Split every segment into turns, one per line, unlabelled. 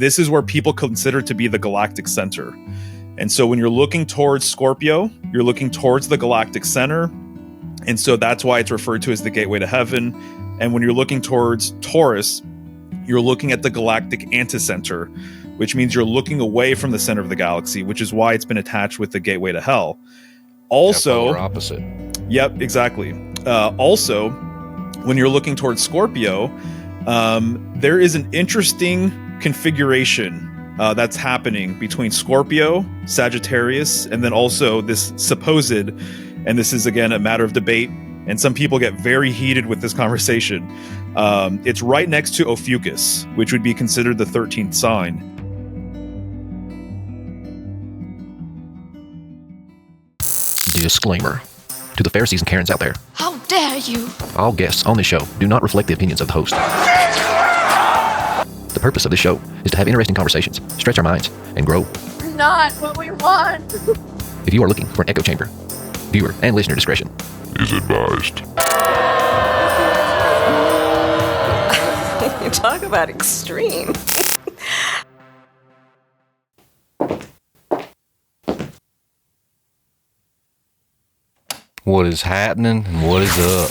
This is where people consider to be the galactic center. And so when you're looking towards Scorpio, you're looking towards the galactic center. And so that's why it's referred to as the gateway to heaven. And when you're looking towards Taurus, you're looking at the galactic anticenter, which means you're looking away from the center of the galaxy, which is why it's been attached with the gateway to hell. Also,
polar opposite.
Yep, exactly. Also, when you're looking towards Scorpio, there is an interesting configuration that's happening between Scorpio, Sagittarius, and then also this supposed, and this is again a matter of debate, and some people get very heated with this conversation. It's right next to Ophiuchus, which would be considered the 13th sign.
Disclaimer. To the Pharisees and Karens out there.
How dare you!
All guests on this show do not reflect the opinions of the host. The purpose of this show is to have interesting conversations, stretch our minds, and grow.
Not what we want!
If you are looking for an echo chamber, viewer and listener discretion
is advised.
You talk about extreme.
What is happening and what is up?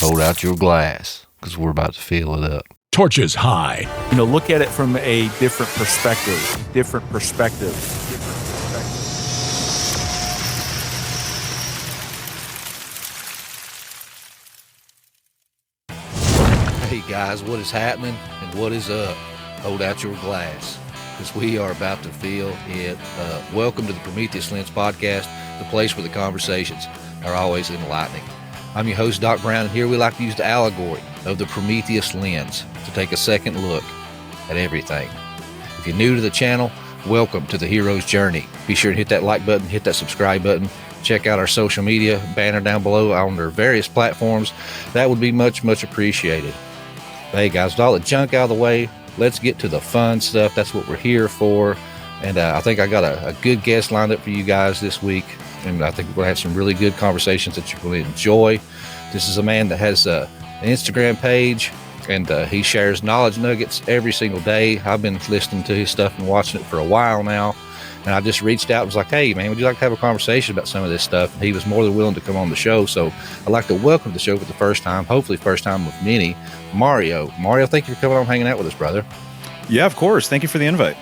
Hold out your glass, because we're about to fill it up.
Torches high.
Look at it from a different perspective.
Hey guys, what is happening and what is up? Hold out your glass, because we are about to fill it up. Welcome to the Prometheus Lens Podcast, the place where the conversations are always enlightening. I'm your host, Doc Brown, and here we like to use the allegory of the Prometheus lens to take a second look at everything. If you're new to the channel, welcome to the hero's journey. Be sure to hit that like button, hit that subscribe button, check out our social media banner down below on their various platforms. That would be much, much appreciated. Hey guys, with all the junk out of the way, let's get to the fun stuff. That's what we're here for. And I think I got a good guest lined up for you guys this week. And I think we're going to have some really good conversations that you're going to enjoy. This is a man that has an Instagram page, and he shares knowledge nuggets every single day. I've been listening to his stuff and watching it for a while now. And I just reached out and was like, hey, man, would you like to have a conversation about some of this stuff? And he was more than willing to come on the show. So I'd like to welcome to the show for the first time, hopefully first time with many, Mario. Mario, thank you for coming on hanging out with us, brother.
Yeah, of course. Thank you for the invite.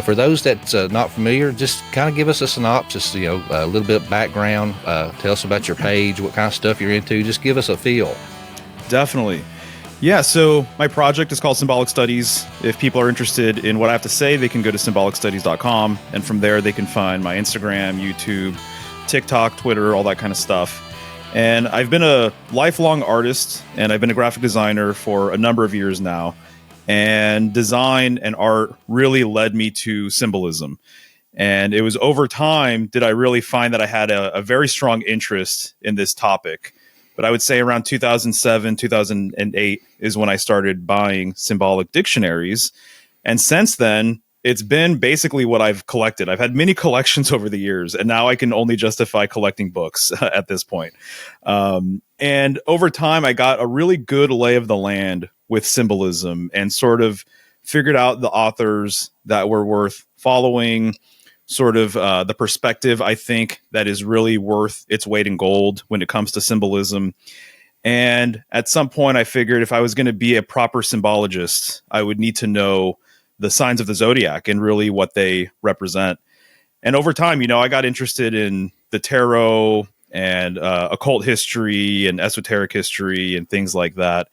For those that's not familiar, just kind of give us a synopsis, a little bit of background. Tell us about your page, what kind of stuff you're into. Just give us a feel.
Definitely. Yeah, so my project is called Symbolic Studies. If people are interested in what I have to say, they can go to symbolicstudies.com. And from there, they can find my Instagram, YouTube, TikTok, Twitter, all that kind of stuff. And I've been a lifelong artist, and I've been a graphic designer for a number of years now. And design and art really led me to symbolism. And it was over time did I really find that I had a very strong interest in this topic. But I would say around 2007, 2008 is when I started buying symbolic dictionaries. And since then, it's been basically what I've collected. I've had many collections over the years, and now I can only justify collecting books at this point. And over time, I got a really good lay of the land with symbolism and sort of figured out the authors that were worth following, sort of the perspective, I think, that is really worth its weight in gold when it comes to symbolism. And at some point, I figured if I was going to be a proper symbologist, I would need to know the signs of the zodiac and really what they represent. And over time, I got interested in the tarot and occult history and esoteric history and things like that.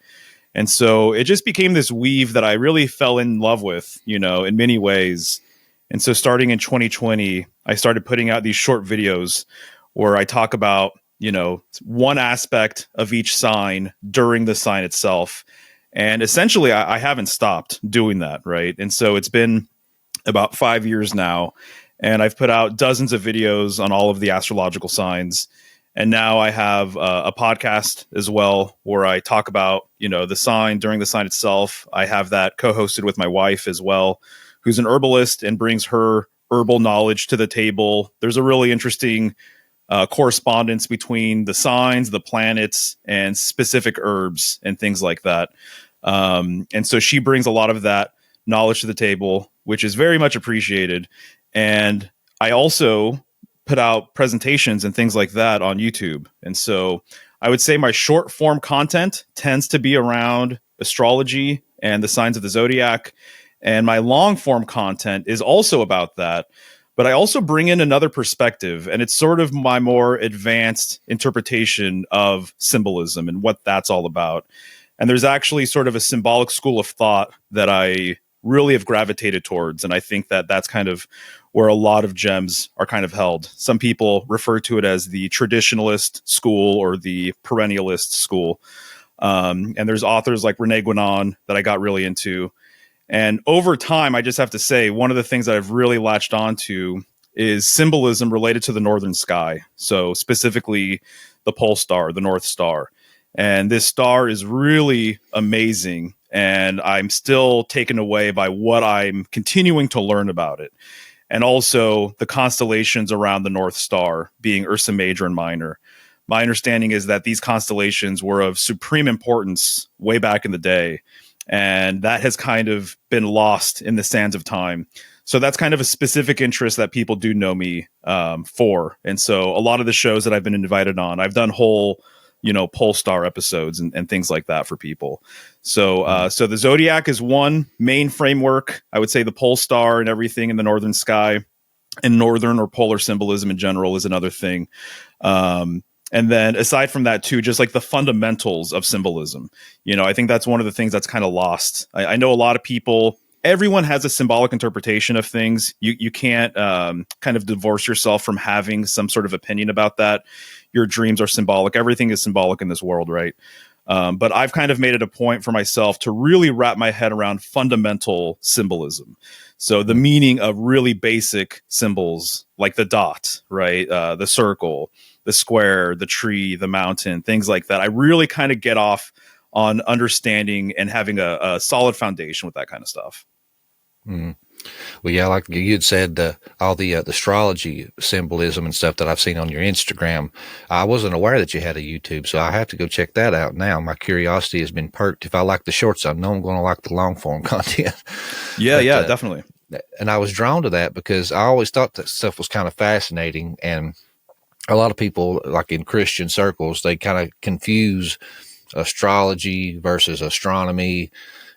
And so it just became this weave that I really fell in love with, in many ways. And so starting in 2020, I started putting out these short videos where I talk about, one aspect of each sign during the sign itself. And essentially, I haven't stopped doing that, right? And so it's been about 5 years now, and I've put out dozens of videos on all of the astrological signs. And now I have a podcast as well where I talk about, the sign during the sign itself. I have that co-hosted with my wife as well, who's an herbalist and brings her herbal knowledge to the table. There's a really interesting correspondence between the signs, the planets, and specific herbs and things like that. And so she brings a lot of that knowledge to the table, which is very much appreciated. And I also put out presentations and things like that on YouTube. And so I would say my short form content tends to be around astrology and the signs of the zodiac. And my long form content is also about that. But I also bring in another perspective, and it's sort of my more advanced interpretation of symbolism and what that's all about. And there's actually sort of a symbolic school of thought that I really have gravitated towards. And I think that that's kind of where a lot of gems are kind of held. Some people refer to it as the traditionalist school or the perennialist school. And there's authors like Renee Guénon that I got really into. And over time, I just have to say, one of the things that I've really latched onto is symbolism related to the northern sky. So specifically the pole star, the North Star. And this star is really amazing. And I'm still taken away by what I'm continuing to learn about it. And also the constellations around the North Star being Ursa Major and Minor. My understanding is that these constellations were of supreme importance way back in the day. And that has kind of been lost in the sands of time. So that's kind of a specific interest that people do know me for. And so a lot of the shows that I've been invited on, I've done whole, pole star episodes and things like that for people. So so the zodiac is one main framework. I would say the pole star and everything in the northern sky and northern or polar symbolism in general is another thing. And then aside from that, too, just like the fundamentals of symbolism, I think that's one of the things that's kind of lost. I know a lot of people, everyone has a symbolic interpretation of things. You can't kind of divorce yourself from having some sort of opinion about that. Your dreams are symbolic. Everything is symbolic in this world, right? But I've kind of made it a point for myself to really wrap my head around fundamental symbolism. So the meaning of really basic symbols like the dot, right? The circle, the square, the tree, the mountain, things like that. I really kind of get off on understanding and having a solid foundation with that kind of stuff.
Mm. Well, yeah, like you had said, all the astrology symbolism and stuff that I've seen on your Instagram, I wasn't aware that you had a YouTube, so I have to go check that out now. My curiosity has been perked. If I like the shorts, I know I'm going to like the long form content.
Yeah, definitely.
And I was drawn to that because I always thought that stuff was kind of fascinating. And a lot of people, like in Christian circles, they kind of confuse astrology versus astronomy.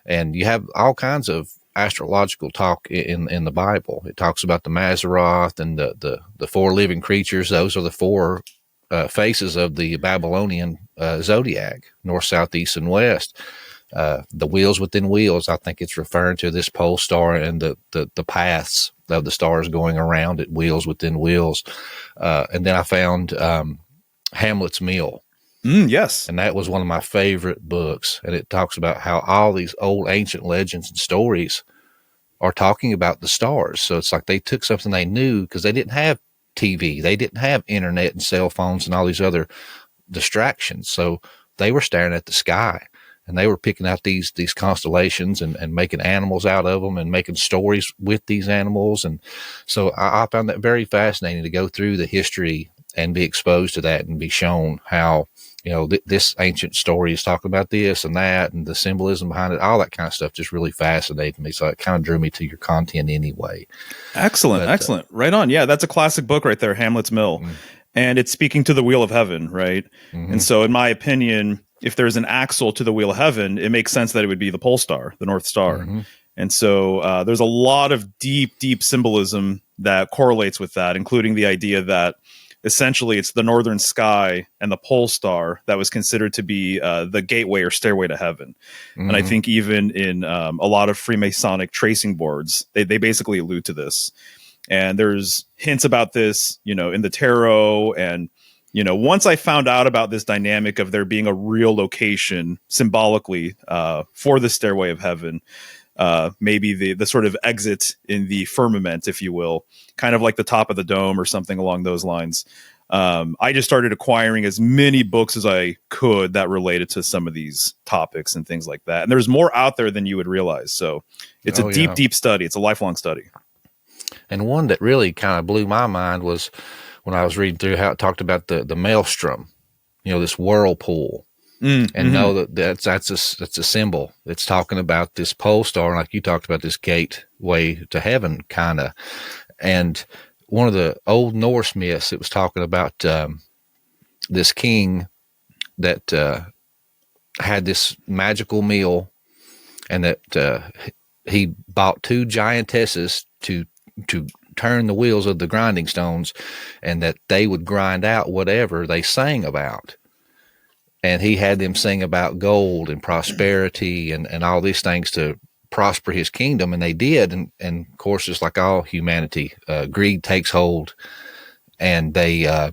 And you have all kinds of astrological talk in the Bible. It talks about the Mazzaroth and the four living creatures. Those are the four faces of the Babylonian zodiac, north, south, east, and west. The wheels within wheels, I think it's referring to this pole star and the paths of the stars going around it, wheels within wheels. And then I found Hamlet's Mill.
Yes.
And that was one of my favorite books. And it talks about how all these old ancient legends and stories are talking about the stars. So it's like they took something they knew because they didn't have TV. They didn't have internet and cell phones and all these other distractions. So they were staring at the sky and they were picking out these constellations and making animals out of them and making stories with these animals. And so I found that very fascinating to go through the history and be exposed to that and be shown how, this ancient story is talking about this and that and the symbolism behind it. All that kind of stuff just really fascinated me. So it kind of drew me to your content anyway.
Excellent. Right on. Yeah, that's a classic book right there, Hamlet's Mill. Mm-hmm. And it's speaking to the Wheel of Heaven, right? Mm-hmm. And so in my opinion, if there's an axle to the Wheel of Heaven, it makes sense that it would be the pole star, the North Star. Mm-hmm. And so there's a lot of deep symbolism that correlates with that, including the idea that essentially it's the northern sky and the pole star that was considered to be the gateway or stairway to heaven. Mm-hmm. And I think even in a lot of Freemasonic tracing boards, they basically allude to this. And there's hints about this, in the tarot. And, once I found out about this dynamic of there being a real location symbolically for the stairway of heaven, maybe the sort of exit in the firmament, if you will, kind of like the top of the dome or something along those lines. I just started acquiring as many books as I could that related to some of these topics and things like that. And there's more out there than you would realize. So it's a deep study. It's a lifelong study.
And one that really kind of blew my mind was when I was reading through how it talked about the maelstrom, this whirlpool. and know that that's a symbol. It's talking about this pole star, like you talked about, this gateway to heaven, kind of. And one of the old Norse myths, it was talking about this king that had this magical meal, and that he bought two giantesses to turn the wheels of the grinding stones, and that they would grind out whatever they sang about. And he had them sing about gold and prosperity and all these things to prosper his kingdom. And they did. And of course, it's like all humanity, greed takes hold, and they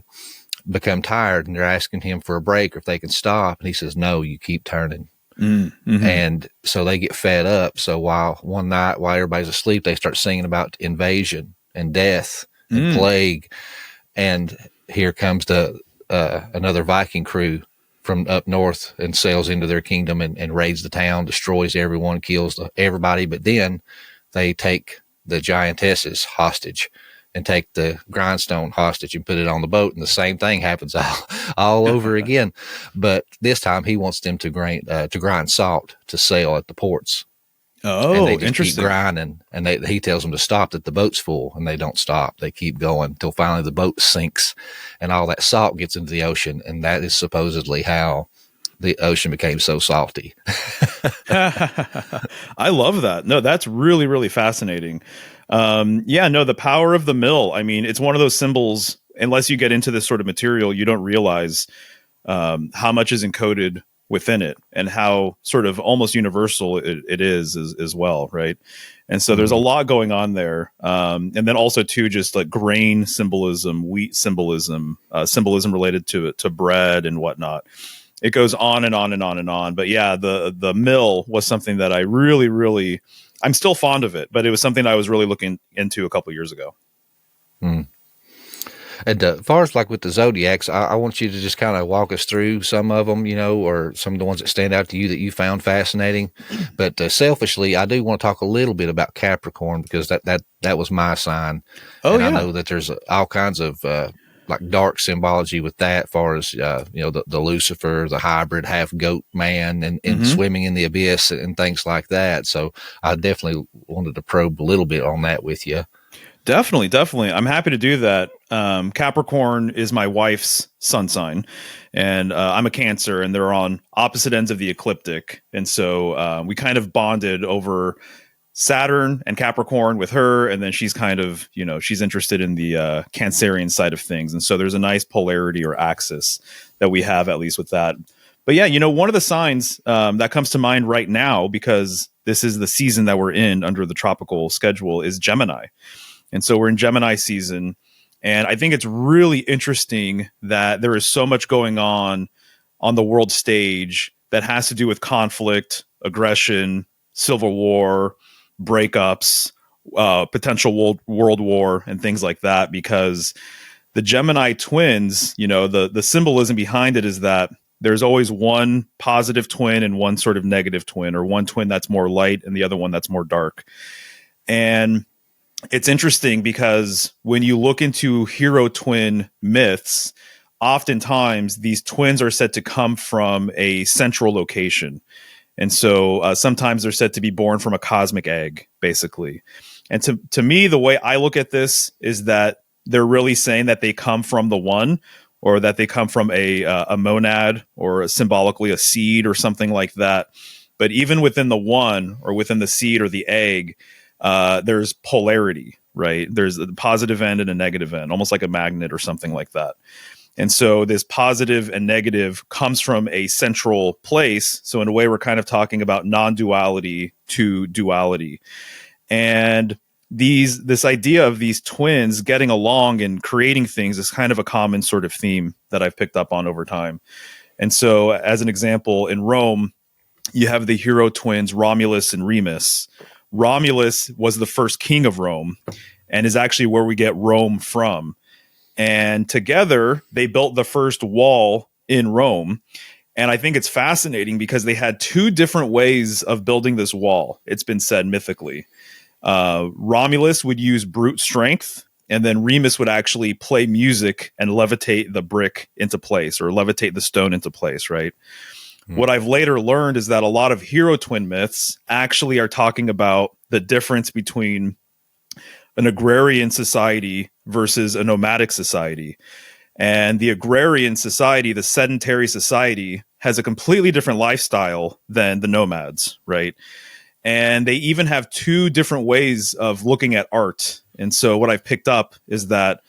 become tired, and they're asking him for a break or if they can stop. And he says, no, you keep turning. And so they get fed up. So one night while everybody's asleep, they start singing about invasion and death and plague. And here comes another Viking crew from up north and sails into their kingdom and raids the town, destroys everyone, kills everybody. But then they take the giantesses hostage and take the grindstone hostage and put it on the boat. And the same thing happens all over again. But this time he wants them to grind salt to sell at the ports.
Oh,
and they just
interesting.
Keep grinding, and he tells them to stop, that the boat's full, and they don't stop. They keep going until finally the boat sinks, and all that salt gets into the ocean, and that is supposedly how the ocean became so salty.
I love that. No, that's really, really fascinating. The power of the mill. I mean, it's one of those symbols, unless you get into this sort of material, you don't realize how much is encoded within it and how sort of almost universal it is as well, right? And so there's a lot going on there. And then also too, just like grain symbolism, wheat symbolism, symbolism related to bread and whatnot. It goes on and on and on and on. But yeah, the mill was something that I really, really, I'm still fond of it, but it was something I was really looking into a couple of years ago.
And as far as like with the zodiacs, I want you to just kind of walk us through some of them, or some of the ones that stand out to you that you found fascinating. But selfishly, I do want to talk a little bit about Capricorn, because that was my sign. I know that there's all kinds of like dark symbology with that, as far as the Lucifer, the hybrid half goat man, and swimming in the abyss and things like that. So I definitely wanted to probe a little bit on that with you.
Definitely. I'm happy to do that. Capricorn is my wife's sun sign, and I'm a Cancer, and they're on opposite ends of the ecliptic. And so we kind of bonded over Saturn and Capricorn with her, and then she's kind of, she's interested in the Cancerian side of things. And so there's a nice polarity or axis that we have, at least with that. But yeah, one of the signs that comes to mind right now, because this is the season that we're in under the tropical schedule, is Gemini. And so we're in Gemini season. And I think it's really interesting that there is so much going on the world stage that has to do with conflict, aggression, civil war, breakups, potential world war, and things like that. Because the Gemini twins, the symbolism behind it is that there's always one positive twin and one sort of negative twin, or one twin that's more light and the other one that's more dark. And it's interesting because when you look into hero twin myths, oftentimes these twins are said to come from a central location. And so sometimes they're said to be born from a cosmic egg, basically. And to me, the way I look at this is that they're really saying that they come from the one, or that they come from a monad, or symbolically a seed or something like that. But even within the one, or within the seed or the egg, there's polarity, right? There's a positive end and a negative end, almost like a magnet or something like that. And so this positive and negative comes from a central place. So in a way, we're kind of talking about non-duality to duality. And this idea of these twins getting along and creating things is kind of a common sort of theme that I've picked up on over time. And so as an example, in Rome, you have the hero twins, Romulus and Remus. Romulus was the first king of Rome, and is actually where we get Rome from. And together they built the first wall in Rome. And I think it's fascinating because they had two different ways of building this wall. It's been said mythically. Romulus would use brute strength, and then Remus would actually play music and levitate the brick into place, or levitate the stone into place, right? What I've later learned is that a lot of hero twin myths actually are talking about the difference between an agrarian society versus a nomadic society. And the agrarian society, the sedentary society, has a completely different lifestyle than the nomads, right? And they even have two different ways of looking at art. And so what I've picked up is that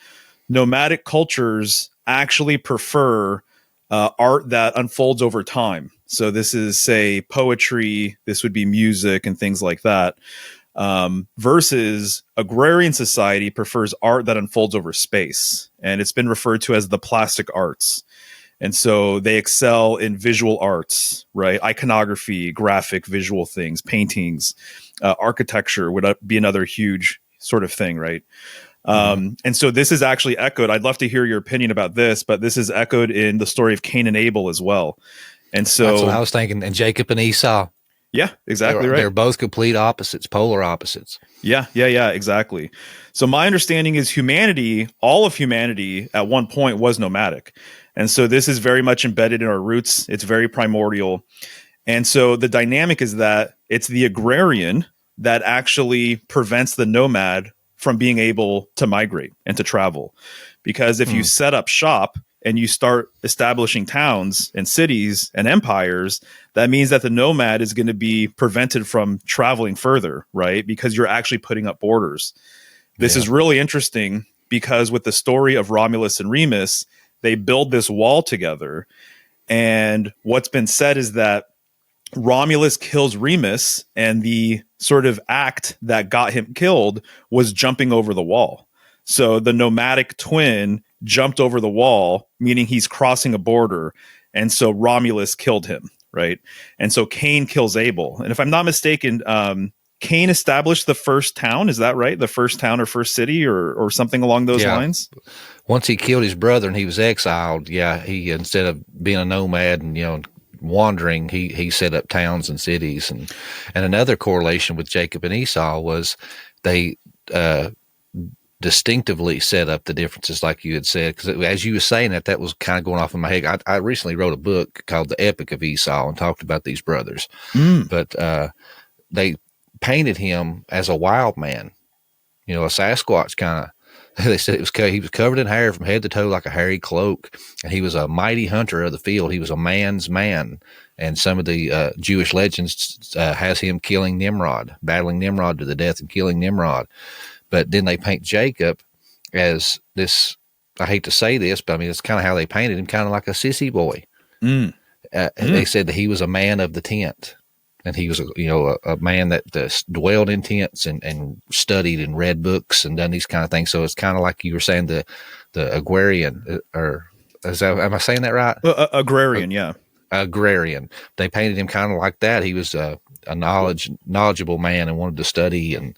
nomadic cultures actually prefer art that unfolds over time. So this is, say, poetry, this would be music and things like that. Versus agrarian society prefers art that unfolds over space. And it's been referred to as the plastic arts. And so they excel in visual arts, right? Iconography, graphic, visual things, paintings, architecture would be another huge sort of thing, right? And so this is actually echoed. I'd love to hear your opinion about this, but this is echoed in the story of Cain and Abel as well. And so
that's what I was thinking. And Jacob and Esau.
Yeah, exactly right.
They're both complete opposites, polar opposites.
Yeah, exactly. So my understanding is humanity, all of humanity at one point was nomadic. And so this is very much embedded in our roots. It's very primordial. And so the dynamic is that it's the agrarian that actually prevents the nomad from being able to migrate and to travel. Because if you set up shop and you start establishing towns and cities and empires, that means that the nomad is going to be prevented from traveling further, right? Because you're actually putting up borders. This is really interesting because with the story of Romulus and Remus, they build this wall together. And what's been said is that Romulus kills Remus, and the sort of act that got him killed was jumping over the wall. So the nomadic twin jumped over the wall, meaning he's crossing a border. And so Romulus killed him, right? And so Cain kills Abel. And if I'm not mistaken, Cain established the first town. Is that right? The first town or first city or something along those lines?
Once he killed his brother and he was exiled, he, instead of being a nomad and, wandering, he set up towns and cities. And another correlation with Jacob and Esau was they distinctively set up the differences, like you had said, because as you were saying that was kind of going off in my head. I recently wrote a book called The Epic of Esau and talked about these brothers, but they painted him as a wild man, a Sasquatch kind of. They said he was covered in hair from head to toe like a hairy cloak, and he was a mighty hunter of the field. He was a man's man, and some of the Jewish legends has him killing Nimrod, battling Nimrod to the death and killing Nimrod. But then they paint Jacob as this, I hate to say this, but I mean, it's kind of how they painted him, kind of like a sissy boy. They said that he was a man of the tent. And he was, a man that dwelled in tents and studied and read books and done these kind of things. So it's kind of like you were saying, the agrarian, am I saying that right?
Agrarian, yeah.
Agrarian. They painted him kind of like that. He was a knowledgeable man and wanted to study. And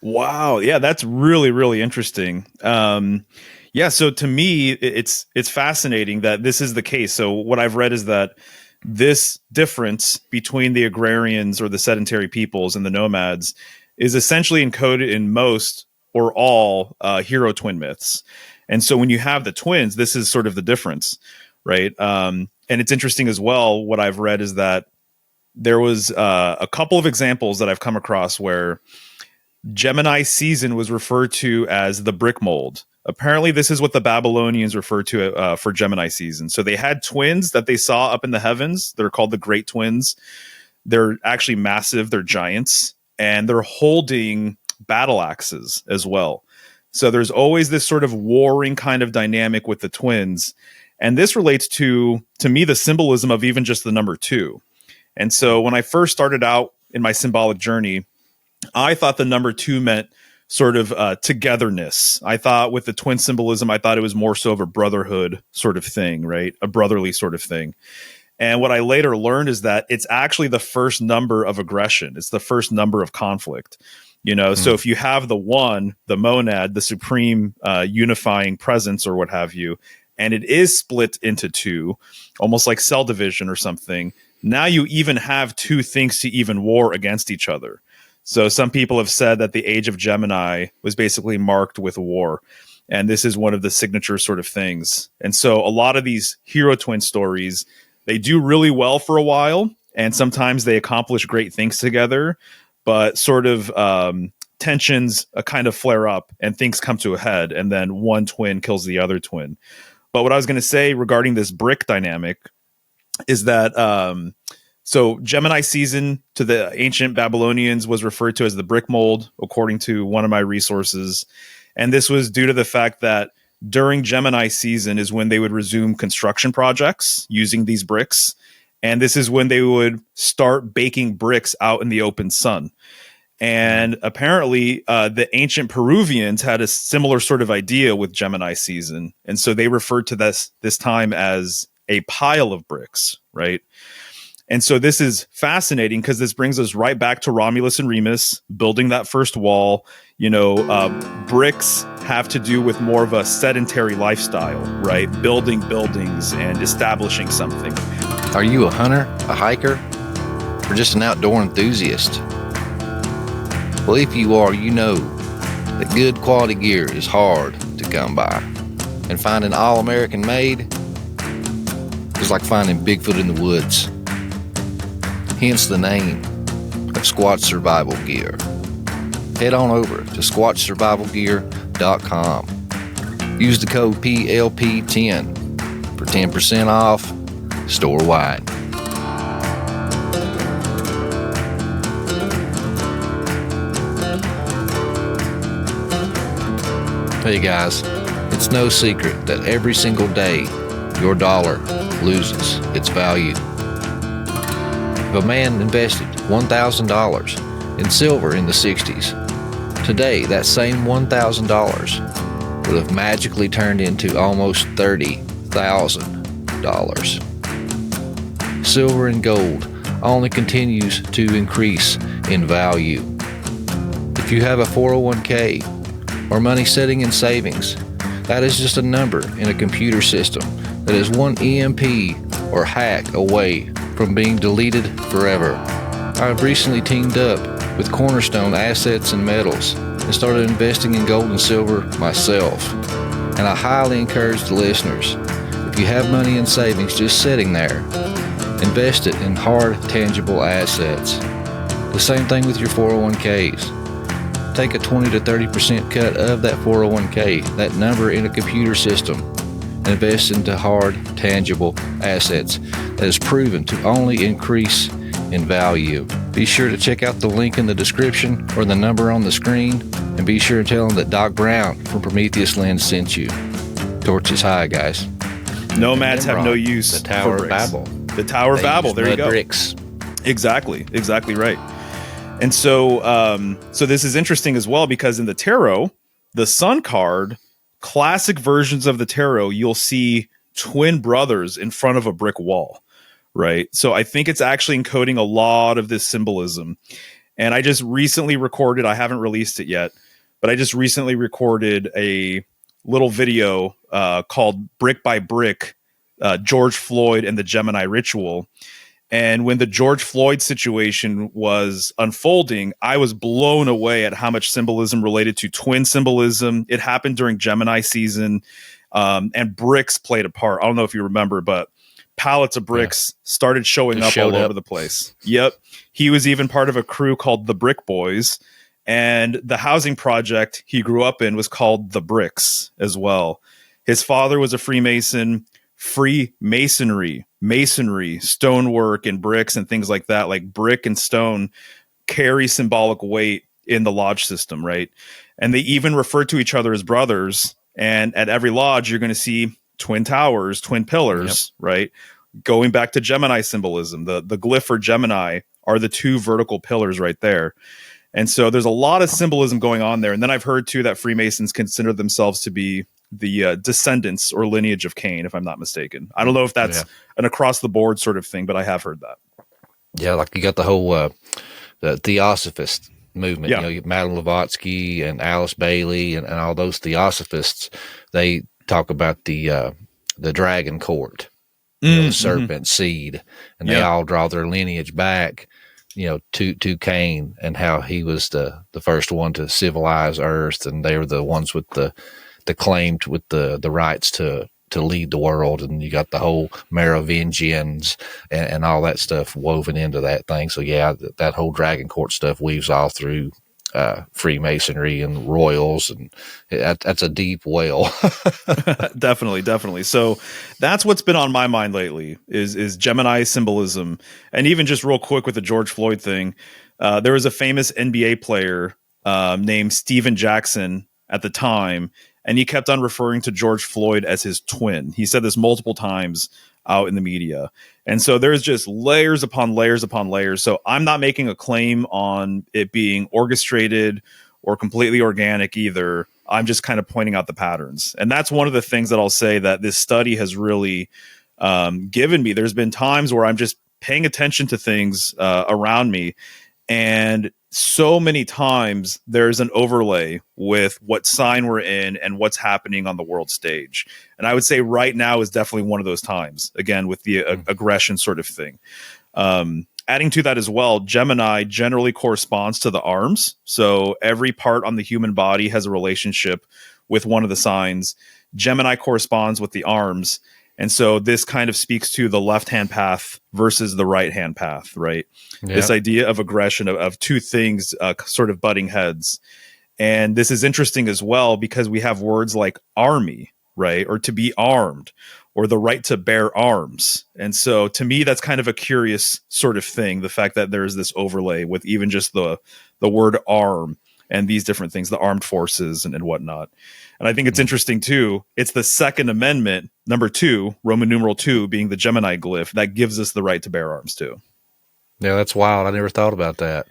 wow, yeah, that's really, really interesting. So to me, it's fascinating that this is the case. So what I've read is that this difference between the agrarians or the sedentary peoples and the nomads is essentially encoded in most or all hero twin myths. And so when you have the twins, this is sort of the difference, right? And it's interesting as well, what I've read is that there was a couple of examples that I've come across where Gemini season was referred to as the brick mold. Apparently, this is what the Babylonians refer to for Gemini season. So they had twins that they saw up in the heavens. They're called the Great Twins. They're actually massive. They're giants. And they're holding battle axes as well. So there's always this sort of warring kind of dynamic with the twins. And this relates to me, the symbolism of even just the number 2. And so when I first started out in my symbolic journey, I thought the number 2 meant sort of togetherness. I thought with the twin symbolism, I thought it was more so of a brotherhood sort of thing, right? A brotherly sort of thing. And what I later learned is that it's actually the first number of aggression. It's the first number of conflict. So if you have the 1, the monad, the supreme unifying presence or what have you, and it is split into 2, almost like cell division or something, now you even have 2 things to even war against each other. So some people have said that the age of Gemini was basically marked with war. And this is one of the signature sort of things. And so a lot of these hero twin stories, They do really well for a while, and sometimes they accomplish great things together, but sort of tensions kind of flare up and things come to a head, and then one twin kills the other twin. But what I was going to say regarding this brick dynamic is that so Gemini season to the ancient Babylonians was referred to as the brick mold, according to one of my resources. And this was due to the fact that during Gemini season is when they would resume construction projects using these bricks. And this is when they would start baking bricks out in the open sun. And apparently the ancient Peruvians had a similar sort of idea with Gemini season. And so they referred to this time as a pile of bricks, right? And so this is fascinating because this brings us right back to Romulus and Remus building that first wall. Bricks have to do with more of a sedentary lifestyle, right? Building buildings and establishing something.
Are you a hunter, a hiker, or just an outdoor enthusiast? Well, if you are, you know that good quality gear is hard to come by. And finding all-American made is like finding Bigfoot in the woods. Hence the name of Squatch Survival Gear. Head on over to squatchsurvivalgear.com. Use the code PLP10 for 10% off store-wide. Hey guys, it's no secret that every single day your dollar loses its value. If a man invested $1,000 in silver in the 60s, today that same $1,000 would have magically turned into almost $30,000. Silver and gold only continues to increase in value. If you have a 401k or money sitting in savings, that is just a number in a computer system that is one EMP or hack away from being deleted forever. I've recently teamed up with Cornerstone Assets and Metals and started investing in gold and silver myself. And I highly encourage the listeners, if you have money in savings just sitting there, invest it in hard, tangible assets. The same thing with your 401ks. Take a 20 to 30% cut of that 401k, that number in a computer system, and invest into hard, tangible assets that is proven to only increase in value. Be sure to check out the link in the description or the number on the screen, and be sure to tell them that Doc Brown from Prometheus Lens sent you. Torch is high, guys.
Nomads have no use
the Tower
for
of
bricks.
Babel.
The Tower of Babel. There you go.
Bricks.
Exactly right. And so this is interesting as well, because in the tarot, the Sun card, classic versions of the tarot, you'll see twin brothers in front of a brick wall, right? So I think it's actually encoding a lot of this symbolism. And I just recently recorded, I haven't released it yet, but I just recently recorded a little video called Brick by Brick, George Floyd and the Gemini Ritual. And when the George Floyd situation was unfolding, I was blown away at how much symbolism related to twin symbolism. It happened during Gemini season, and bricks played a part. I don't know if you remember, but pallets of bricks started showing up all over the place. Yep. He was even part of a crew called the Brick Boys. And the housing project he grew up in was called the Bricks as well. His father was a Freemason. Freemasonry, masonry, stonework, and bricks and things like that, like brick and stone, carry symbolic weight in the lodge system, right? And they even refer to each other as brothers. And at every lodge, you're going to see twin towers, twin pillars, right? Going back to Gemini symbolism, the glyph for Gemini are the two vertical pillars right there. And so there's a lot of symbolism going on there. And then I've heard too that Freemasons consider themselves to be the descendants or lineage of Cain, if I'm not mistaken. I don't know if that's an across the board sort of thing, but I have heard that.
Yeah, like you got the whole the Theosophist movement.
Yeah.
You know, Madeline Blavatsky and Alice Bailey and all those Theosophists. They talk about the dragon court, the serpent seed, and they all draw their lineage back, to Cain and how he was the first one to civilize Earth, and they were the ones with the claimed with the rights to to lead the world, and you got the whole Merovingians and all that stuff woven into that thing. So yeah, that whole dragon court stuff weaves all through Freemasonry and royals, and that's a deep well.
Definitely. So that's what's been on my mind lately is Gemini symbolism. And even just real quick with the George Floyd thing, there was a famous NBA player named Steven Jackson at the time, and he kept on referring to George Floyd as his twin. He said this multiple times out in the media. And so there's just layers upon layers upon layers. So I'm not making a claim on it being orchestrated or completely organic either. I'm just kind of pointing out the patterns. And that's one of the things that I'll say that this study has really given me. There's been times where I'm just paying attention to things around me, and so many times there's an overlay with what sign we're in and what's happening on the world stage. And I would say right now is definitely one of those times, again, with the aggression sort of thing. Adding to that as well, Gemini generally corresponds to the arms. So every part on the human body has a relationship with one of the signs. Gemini corresponds with the arms. And so this kind of speaks to the left-hand path versus the right-hand path, right? Yeah. This idea of aggression of two things sort of butting heads. And this is interesting as well because we have words like army, right? Or to be armed, or the right to bear arms. And so to me, that's kind of a curious sort of thing, the fact that there's this overlay with even just the word arm and these different things, the armed forces and whatnot. And I think it's interesting too. It's the Second Amendment, number 2, Roman numeral 2, being the Gemini glyph, that gives us the right to bear arms too.
Yeah, that's wild. I never thought about that.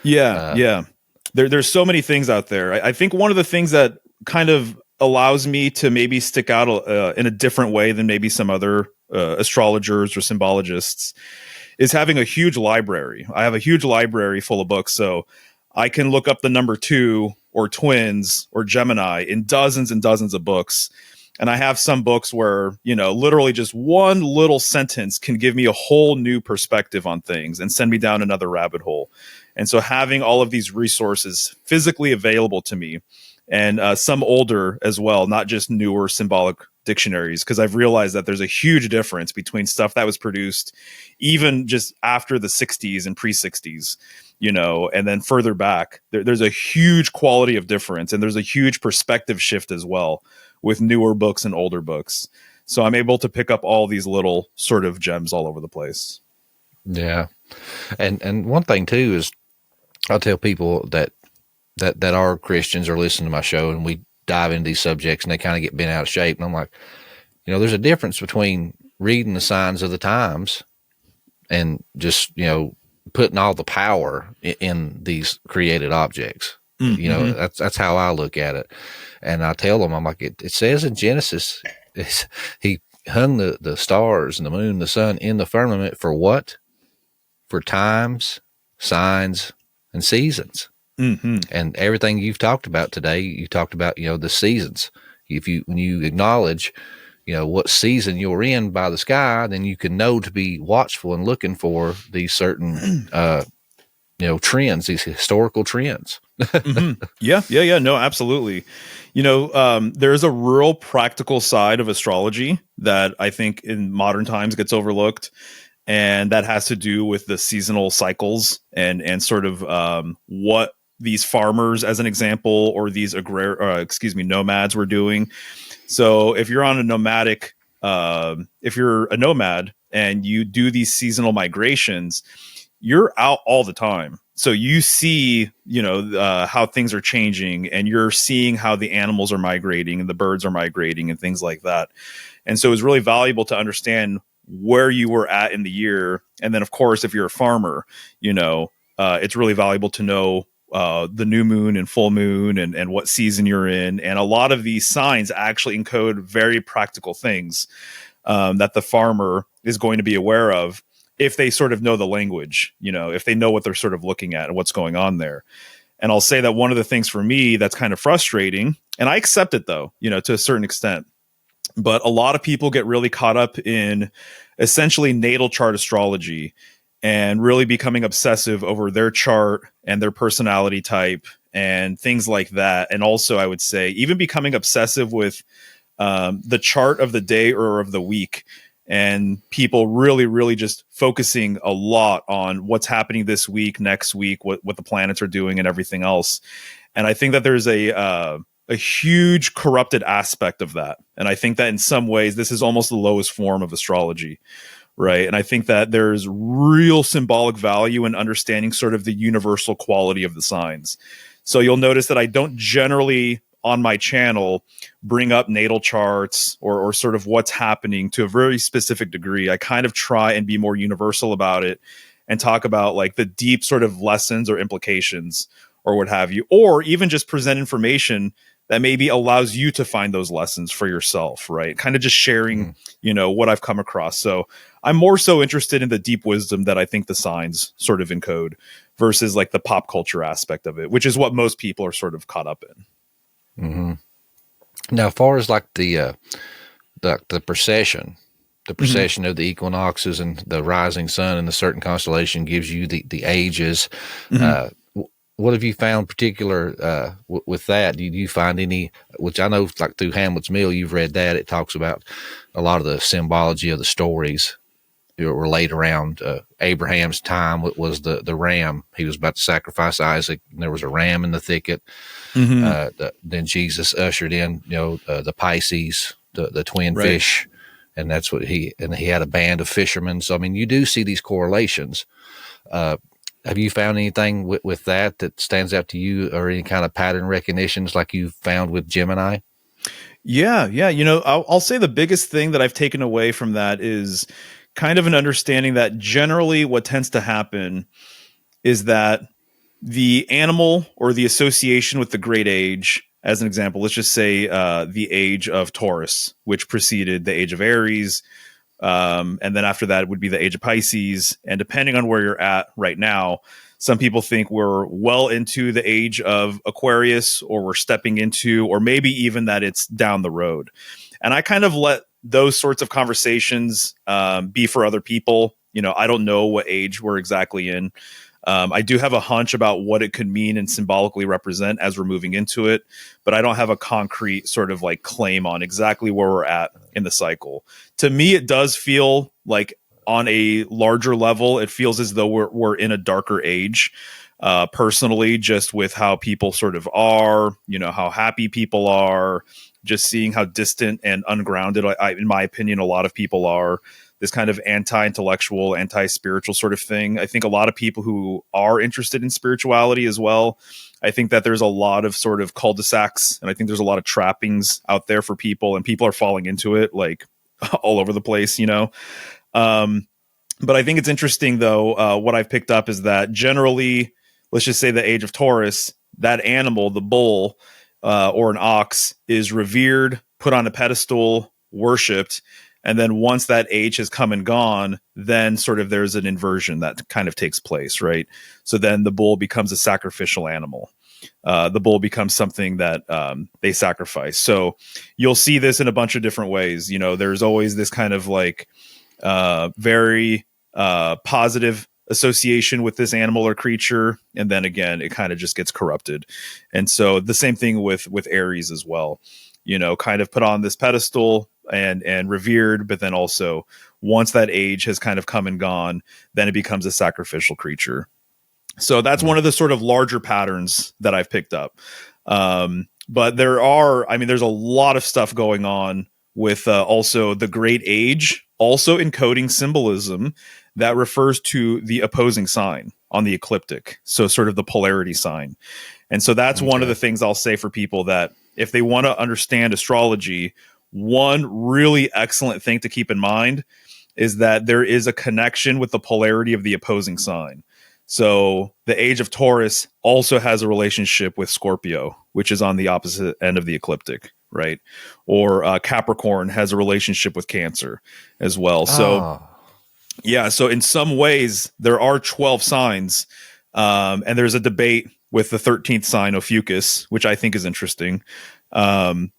Yeah. There's so many things out there. I think one of the things that kind of allows me to maybe stick out in a different way than maybe some other astrologers or symbologists is having a huge library. I have a huge library full of books, so I can look up the number 2 or twins or Gemini in dozens and dozens of books. And I have some books where, literally just one little sentence can give me a whole new perspective on things and send me down another rabbit hole. And so having all of these resources physically available to me, and some older as well, not just newer symbolic dictionaries, because I've realized that there's a huge difference between stuff that was produced even just after the 60s and pre-60s, and then further back. There's a huge quality of difference, and there's a huge perspective shift as well with newer books and older books. So I'm able to pick up all these little sort of gems all over the place.
Yeah. And one thing too is I'll tell people that are Christians or listen to my show, and we dive into these subjects and they kind of get bent out of shape. And I'm like, there's a difference between reading the signs of the times and just, putting all the power in these created objects. Mm-hmm. That's how I look at it. And I tell them, I'm like, it says in Genesis, he hung the stars and the moon, the sun in the firmament for what? For times, signs, and seasons. Mm-hmm. And everything you've talked about today, you talked about, the seasons. When you acknowledge, what season you're in by the sky, then you can know to be watchful and looking for these certain, trends, these historical trends.
Mm-hmm. Yeah. No, absolutely. There's a real practical side of astrology that I think in modern times gets overlooked. And that has to do with the seasonal cycles and sort of what these farmers, as an example, or these nomads were doing. So if you're on a nomadic, if you're a nomad and you do these seasonal migrations, you're out all the time. So you see, how things are changing, and you're seeing how the animals are migrating and the birds are migrating and things like that. And so it's really valuable to understand where you were at in the year. And then, of course, if you're a farmer, it's really valuable to know the new moon and full moon and what season you're in. And a lot of these signs actually encode very practical things that the farmer is going to be aware of if they sort of know the language, if they know what they're sort of looking at and what's going on there. And I'll say that one of the things for me that's kind of frustrating, and I accept it though, to a certain extent, but a lot of people get really caught up in essentially natal chart astrology and really becoming obsessive over their chart and their personality type and things like that. And also, I would say, even becoming obsessive with the chart of the day or of the week, and people really just focusing a lot on what's happening this week, next week, what the planets are doing and everything else. And I think that there's a huge corrupted aspect of that. And I think that in some ways, this is almost the lowest form of astrology, right? And I think that there's real symbolic value in understanding sort of the universal quality of the signs. So you'll notice that I don't generally on my channel bring up natal charts or sort of what's happening to a very specific degree. I kind of try and be more universal about it and talk about like the deep sort of lessons or implications or what have you, or even just present information that maybe allows you to find those lessons for yourself, right? Kind of just sharing, what I've come across. So I'm more so interested in the deep wisdom that I think the signs sort of encode versus like the pop culture aspect of it, which is what most people are sort of caught up in.
Mm-hmm. Now, as far as like the precession of the equinoxes and the rising sun in a certain constellation gives you the ages. What have you found particular with that? Do you find any, which I know like through Hamlet's Mill, you've read that, it talks about a lot of the symbology of the stories relate around Abraham's time. What was the ram? He was about to sacrifice Isaac, and there was a ram in the thicket. Then Jesus ushered in, the Pisces, the twin fish, and that's what he had a band of fishermen. So, I mean, you do see these correlations. Have you found anything with that stands out to you, or any kind of pattern recognitions like you found with Gemini?
Yeah. I'll say the biggest thing that I've taken away from that is kind of an understanding that generally what tends to happen is that the animal or the association with the great age, as an example, let's just say the age of Taurus, which preceded the age of Aries. And then after that, it would be the age of Pisces. And depending on where you're at right now, some people think we're well into the age of Aquarius, or we're stepping into, or maybe even that it's down the road. And I kind of let those sorts of conversations be for other people. I don't know what age we're exactly in. I do have a hunch about what it could mean and symbolically represent as we're moving into it, but I don't have a concrete sort of like claim on exactly where we're at in the cycle. To me, it does feel like on a larger level, it feels as though we're in a darker age. Personally, just with how people sort of are, how happy people are, just seeing how distant and ungrounded, in my opinion, a lot of people are. This kind of anti-intellectual, anti-spiritual sort of thing. I think a lot of people who are interested in spirituality as well, I think that there's a lot of sort of cul-de-sacs, and I think there's a lot of trappings out there for people, and people are falling into it like all over the place, But I think it's interesting, though, what I've picked up is that generally, let's just say the age of Taurus, that animal, the bull or an ox, is revered, put on a pedestal, worshipped. And then once that age has come and gone, then sort of there's an inversion that kind of takes place, right? So then the bull becomes a sacrificial animal. The bull becomes something that they sacrifice. So you'll see this in a bunch of different ways. There's always this kind of like very positive association with this animal or creature. And then again, it kind of just gets corrupted. And so the same thing with Aries as well, kind of put on this pedestal and revered, but then also once that age has kind of come and gone, then it becomes a sacrificial creature. So that's one of the sort of larger patterns that I've picked up. But there's a lot of stuff going on with also the great age, also encoding symbolism that refers to the opposing sign on the ecliptic. So sort of the polarity sign. And so that's one of the things I'll say for people that if they want to understand astrology, one really excellent thing to keep in mind is that there is a connection with the polarity of the opposing sign. So the age of Taurus also has a relationship with Scorpio, which is on the opposite end of the ecliptic, right? Or Capricorn has a relationship with Cancer as well. So yeah, so in some ways there are 12 signs, and there's a debate with the 13th sign, Ophiuchus, which I think is interesting.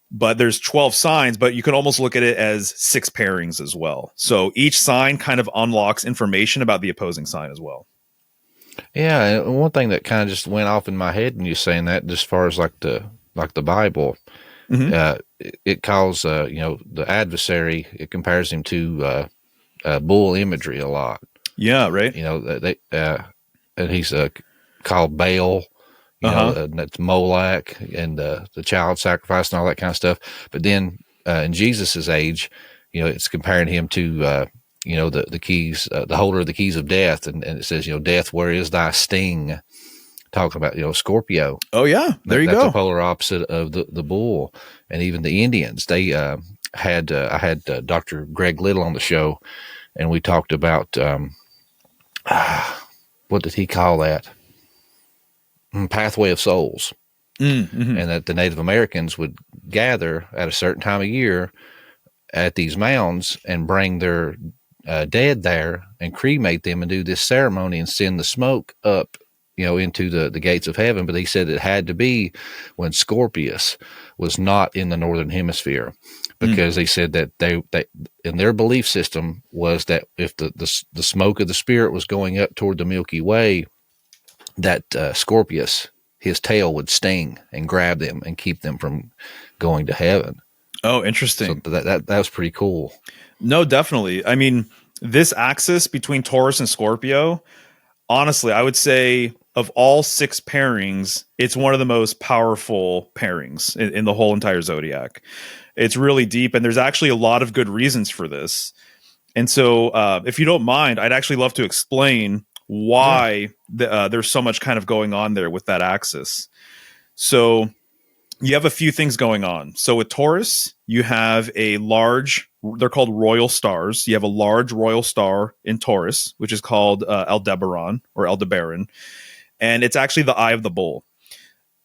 But there's 12 signs, but you can almost look at it as 6 pairings as well. So each sign kind of unlocks information about the opposing sign as well.
Yeah, and one thing that kind of just went off in my head when you're saying that, as far as like the Bible, it calls the adversary. It compares him to bull imagery a lot.
Yeah, right.
And he's called Baal. And that's Molech and the child sacrifice and all that kind of stuff. But then in Jesus's age, it's comparing him to the keys, the holder of the keys of death, and it says, death, where is thy sting? Talking about Scorpio.
Oh yeah, there you go.
That's the polar opposite of the bull. And even the Indians, they had I had Dr. Greg Little on the show, and we talked about what did he call that? Pathway of souls. And that the Native Americans would gather at a certain time of year at these mounds and bring their dead there and cremate them and do this ceremony and send the smoke up, into the gates of heaven. But he said it had to be when Scorpius was not in the northern hemisphere, because they said that they in their belief system was that if the smoke of the spirit was going up toward the Milky Way, that Scorpius, his tail would sting and grab them and keep them from going to heaven.
Oh, interesting.
So that was pretty cool.
No, definitely. I mean, this axis between Taurus and Scorpio, honestly, I would say of all 6 pairings, it's one of the most powerful pairings in the whole entire zodiac. It's really deep, and there's actually a lot of good reasons for this. And so if you don't mind, I'd actually love to explain why there's so much kind of going on there with that axis. So you have a few things going on. So with Taurus, you have a large, they're called royal stars. You have a large royal star in Taurus, which is called Aldebaran or Aldebaran. And it's actually the eye of the bull.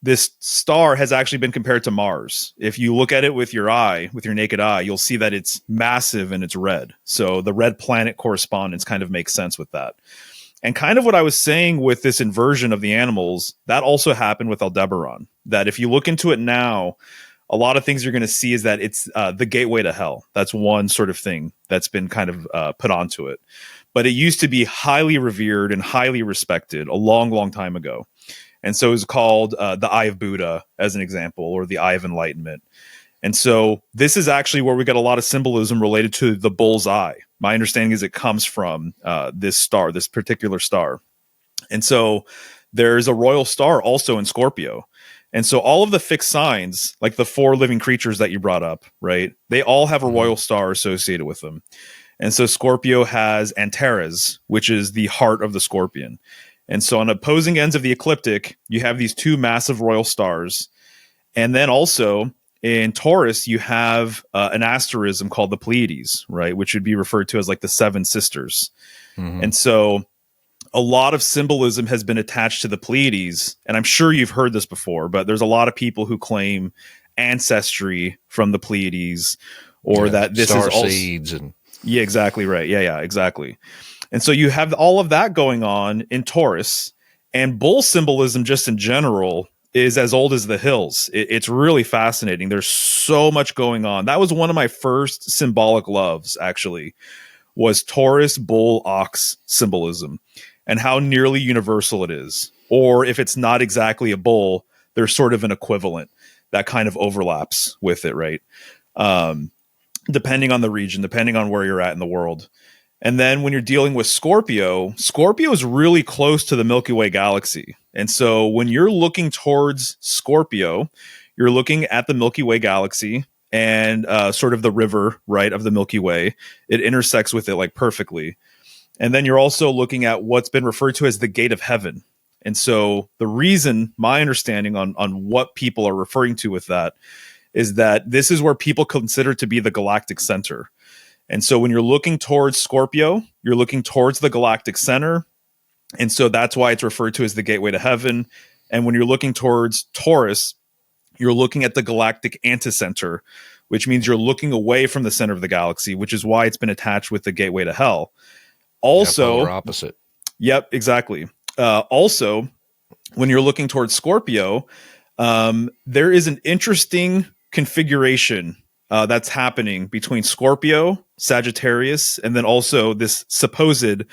This star has actually been compared to Mars. If you look at it with your eye, with your naked eye, you'll see that it's massive and it's red. So the red planet correspondence kind of makes sense with that. And kind of what I was saying with this inversion of the animals, that also happened with Aldebaran. That if you look into it now, a lot of things you're going to see is that it's the gateway to hell. That's one sort of thing that's been kind of put onto it. But it used to be highly revered and highly respected a long, long time ago. And so it was called the Eye of Buddha, as an example, or the Eye of Enlightenment. And so this is actually where we get a lot of symbolism related to the bull's eye. My understanding is it comes from this star, this particular star. And so there's a royal star also in Scorpio. And so all of the fixed signs, like the 4 living creatures that you brought up, right? They all have a royal star associated with them. And so Scorpio has Antares, which is the heart of the scorpion. And so on opposing ends of the ecliptic, you have these 2 massive royal stars. And then also in Taurus, you have an asterism called the Pleiades, right? Which would be referred to as like the 7 sisters. And so a lot of symbolism has been attached to the Pleiades. And I'm sure you've heard this before, but there's a lot of people who claim ancestry from the Pleiades, or that this
star
is also
seeds and
yeah, exactly right. Yeah, exactly. And so you have all of that going on in Taurus, and bull symbolism just in general is as old as the hills. It's really fascinating. There's so much going on. That was one of my first symbolic loves, actually, was Taurus, bull, ox symbolism, and how nearly universal it is. Or if it's not exactly a bull, there's sort of an equivalent that kind of overlaps with it, right? Depending on the region, depending on where you're at in the world. And then when you're dealing with Scorpio, Scorpio is really close to the Milky Way galaxy. And so when you're looking towards Scorpio, you're looking at the Milky Way galaxy and sort of the river, right, of the Milky Way. It intersects with it like perfectly. And then you're also looking at what's been referred to as the gate of heaven. And so the reason, my understanding on what people are referring to with that, is that this is where people consider to be the galactic center. And so when you're looking towards Scorpio, you're looking towards the galactic center. And so that's why it's referred to as the gateway to heaven. And when you're looking towards Taurus, you're looking at the galactic anticenter, which means you're looking away from the center of the galaxy, which is why it's been attached with the gateway to hell. Also,
polar opposite.
Yep, exactly. Also, when you're looking towards Scorpio, there is an interesting configuration that's happening between Scorpio, Sagittarius, and then also this supposed,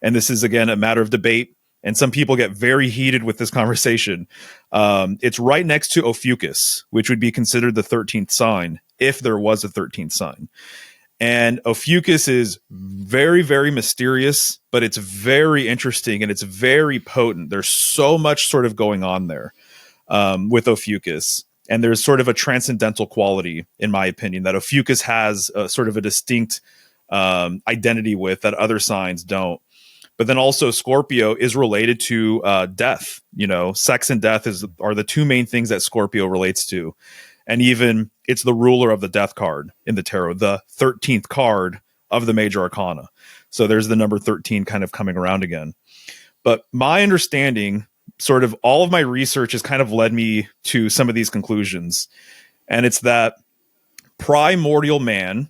and this is again a matter of debate, and some people get very heated with this conversation. It's right next to Ophiuchus, which would be considered the 13th sign, if there was a 13th sign. And Ophiuchus is very, very mysterious, but it's very interesting and it's very potent. There's so much sort of going on there with Ophiuchus. And there's sort of a transcendental quality, in my opinion, that Ophiuchus has sort of a distinct identity with that other signs don't. But then also Scorpio is related to death. You know, sex and death are the two main things that Scorpio relates to. And even it's the ruler of the death card in the tarot, the 13th card of the major arcana. So there's the number 13 kind of coming around again. But my understanding, sort of all of my research has kind of led me to some of these conclusions. And it's that primordial man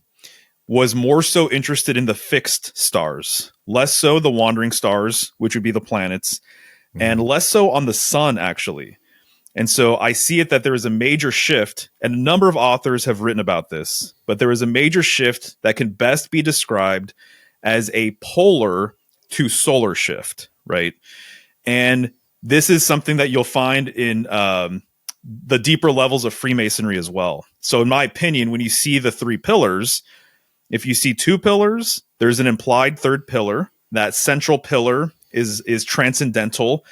was more so interested in the fixed stars, less so the wandering stars, which would be the planets, and less so on the sun, actually. And so I see it that there is a major shift, and a number of authors have written about this, but there is a major shift that can best be described as a polar to solar shift, right? And this is something that you'll find in the deeper levels of Freemasonry as well. So in my opinion, when you see the three pillars, if you see two pillars, there's an implied third pillar. That central pillar is transcendental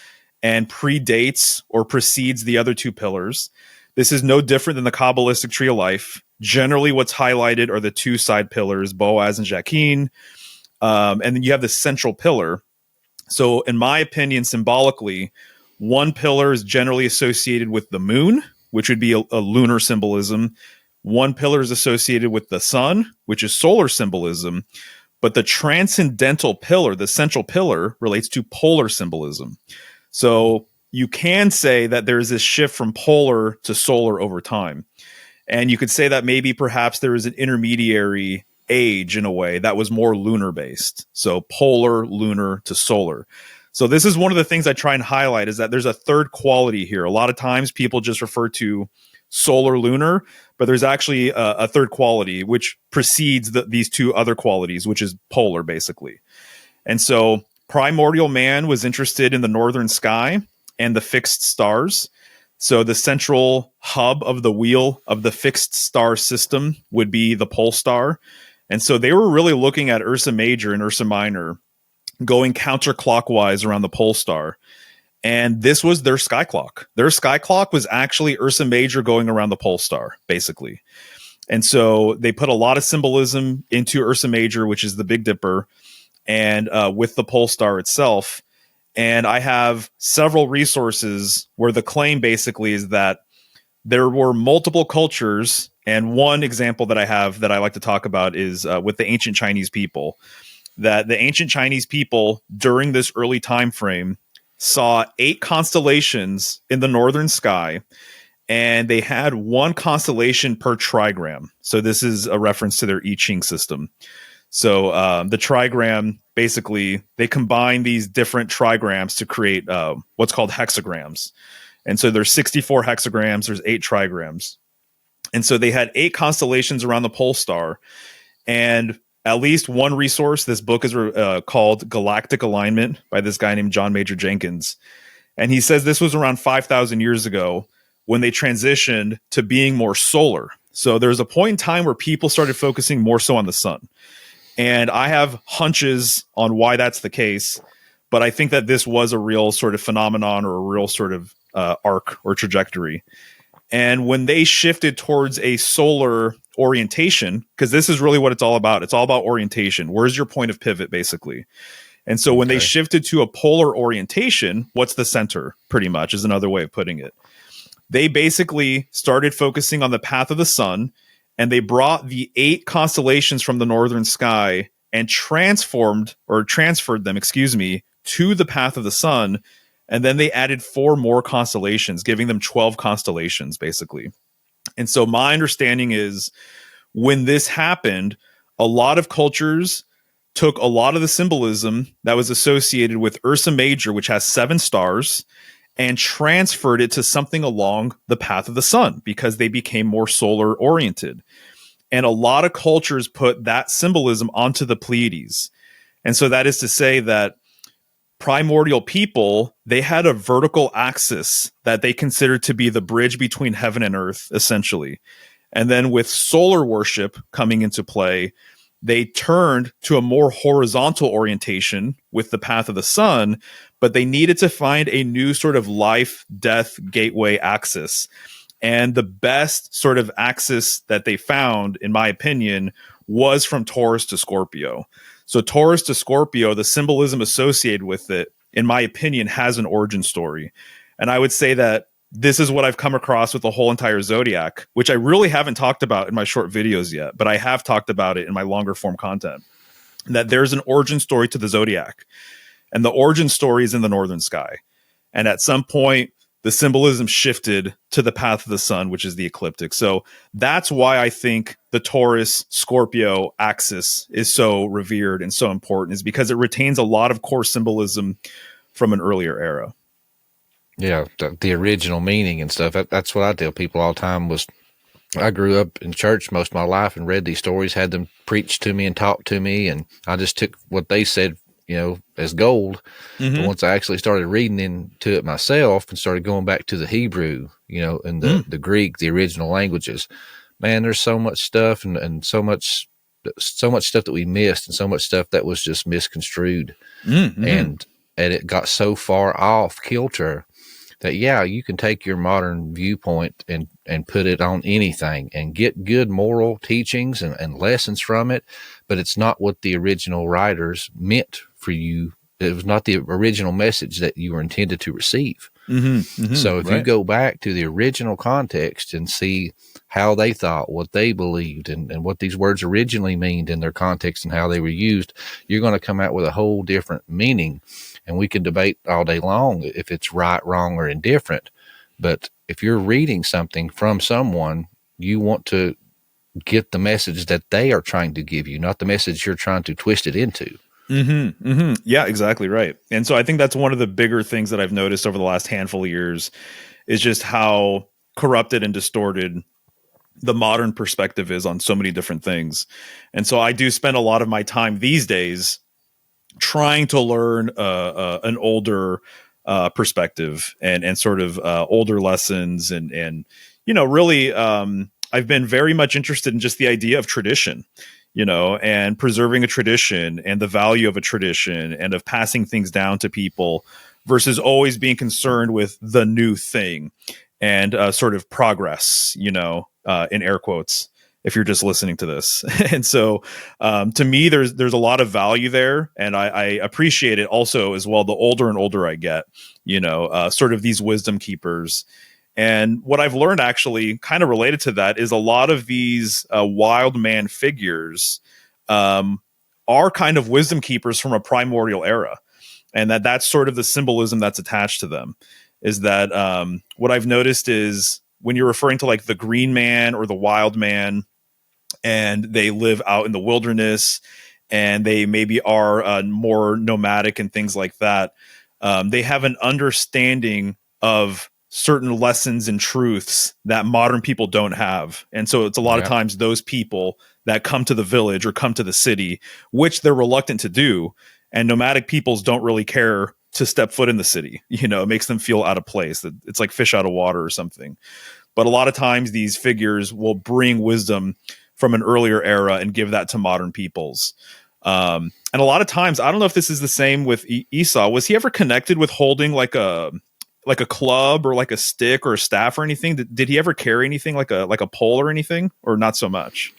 and predates or precedes the other two pillars. This is no different than the Kabbalistic tree of life. Generally, what's highlighted are the two side pillars, Boaz and Jachin. And then you have the central pillar. So in my opinion, symbolically, one pillar is generally associated with the moon, which would be a lunar symbolism. One pillar is associated with the sun, which is solar symbolism. But the transcendental pillar, the central pillar, relates to polar symbolism. So you can say that there is this shift from polar to solar over time. And you could say that maybe perhaps there is an intermediary age in a way that was more lunar based. So polar, lunar to solar. So this is one of the things I try and highlight, is that there's a third quality here. A lot of times people just refer to solar, lunar, but there's actually a third quality which precedes these two other qualities, which is polar basically. And so primordial man was interested in the northern sky and the fixed stars. So the central hub of the wheel of the fixed star system would be the pole star. And so they were really looking at Ursa Major and Ursa Minor going counterclockwise around the pole star. And this was their sky clock. Their sky clock was actually Ursa Major going around the pole star, basically. And so they put a lot of symbolism into Ursa Major, which is the Big Dipper, and with the pole star itself. And I have several resources where the claim basically is that there were multiple cultures. And one example that I have that I like to talk about is with the ancient Chinese people, that the ancient Chinese people during this early time frame saw 8 constellations in the northern sky, and they had one constellation per trigram. So this is a reference to their I Ching system. So the trigram, basically, they combine these different trigrams to create what's called hexagrams. And so there's 64 hexagrams, there's 8 trigrams. And so they had 8 constellations around the pole star. And at least one resource, this book is called Galactic Alignment by this guy named John Major Jenkins. And he says this was around 5,000 years ago when they transitioned to being more solar. So there's a point in time where people started focusing more so on the sun. And I have hunches on why that's the case, but I think that this was a real sort of phenomenon or a real sort of arc or trajectory. And when they shifted towards a solar orientation, because this is really what it's all about. It's all about orientation. Where's your point of pivot, basically? And so when they shifted to a polar orientation, what's the center, pretty much, is another way of putting it. They basically started focusing on the path of the sun, and they brought the 8 constellations from the northern sky and transferred them, to the path of the sun. And then they added 4 more constellations, giving them 12 constellations, basically. And so my understanding is when this happened, a lot of cultures took a lot of the symbolism that was associated with Ursa Major, which has 7 stars, and transferred it to something along the path of the sun because they became more solar oriented. And a lot of cultures put that symbolism onto the Pleiades. And so that is to say that primordial people, they had a vertical axis that they considered to be the bridge between heaven and earth, essentially. And then with solar worship coming into play, they turned to a more horizontal orientation with the path of the sun, but they needed to find a new sort of life-death gateway axis. And the best sort of axis that they found, in my opinion, was from Taurus to Scorpio. So Taurus to Scorpio, the symbolism associated with it, in my opinion, has an origin story. And I would say that this is what I've come across with the whole entire zodiac, which I really haven't talked about in my short videos yet, but I have talked about it in my longer form content, that there's an origin story to the zodiac. And the origin story is in the northern sky. And at some point, the symbolism shifted to the path of the sun, which is the ecliptic. So that's why I think the Taurus Scorpio axis is so revered and so important, is because it retains a lot of core symbolism from an earlier era.
Yeah, the original meaning and stuff. That's what I tell people all the time. Was I grew up in church most of my life and read these stories, had them preached to me and taught to me, and I just took what they said, as gold.
Mm-hmm.
But once I actually started reading into it myself and started going back to the Hebrew, and the Greek, the original languages, man, there's so much stuff and so much stuff that we missed and so much stuff that was just misconstrued.
Mm-hmm.
And it got so far off kilter that, yeah, you can take your modern viewpoint and put it on anything and get good moral teachings and lessons from it, but it's not what the original writers meant for you. It was not the original message that you were intended to receive.
Mm-hmm, mm-hmm,
so if you go back to the original context and see how they thought, what they believed, and what these words originally meant in their context and how they were used, you're going to come out with a whole different meaning. And we can debate all day long if it's right, wrong, or indifferent. But if you're reading something from someone, you want to get the message that they are trying to give you, not the message you're trying to twist it into.
Mm-hmm, mm-hmm. Yeah, exactly right. And so I think that's one of the bigger things that I've noticed over the last handful of years is just how corrupted and distorted the modern perspective is on so many different things. And so I do spend a lot of my time these days trying to learn an older perspective and sort of older lessons and really I've been very much interested in just the idea of tradition, and preserving a tradition and the value of a tradition and of passing things down to people versus always being concerned with the new thing and sort of progress, in air quotes, if you're just listening to this. And so to me, there's a lot of value there. And I appreciate it also as well. The older and older I get, sort of these wisdom keepers. And what I've learned actually kind of related to that is a lot of these wild man figures are kind of wisdom keepers from a primordial era. And that's sort of the symbolism that's attached to them, is that what I've noticed is when you're referring to like the green man or the wild man, and they live out in the wilderness and they maybe are more nomadic and things like that, they have an understanding of certain lessons and truths that modern people don't have. And so it's a lot of times those people that come to the village or come to the city, which they're reluctant to do. And nomadic peoples don't really care to step foot in the city. It makes them feel out of place. It's like fish out of water or something. But a lot of times these figures will bring wisdom from an earlier era and give that to modern peoples. And a lot of times, I don't know if this is the same with Esau. Was he ever connected with holding like a club or like a stick or a staff or anything? Did he ever carry anything like a pole or anything, or not so much?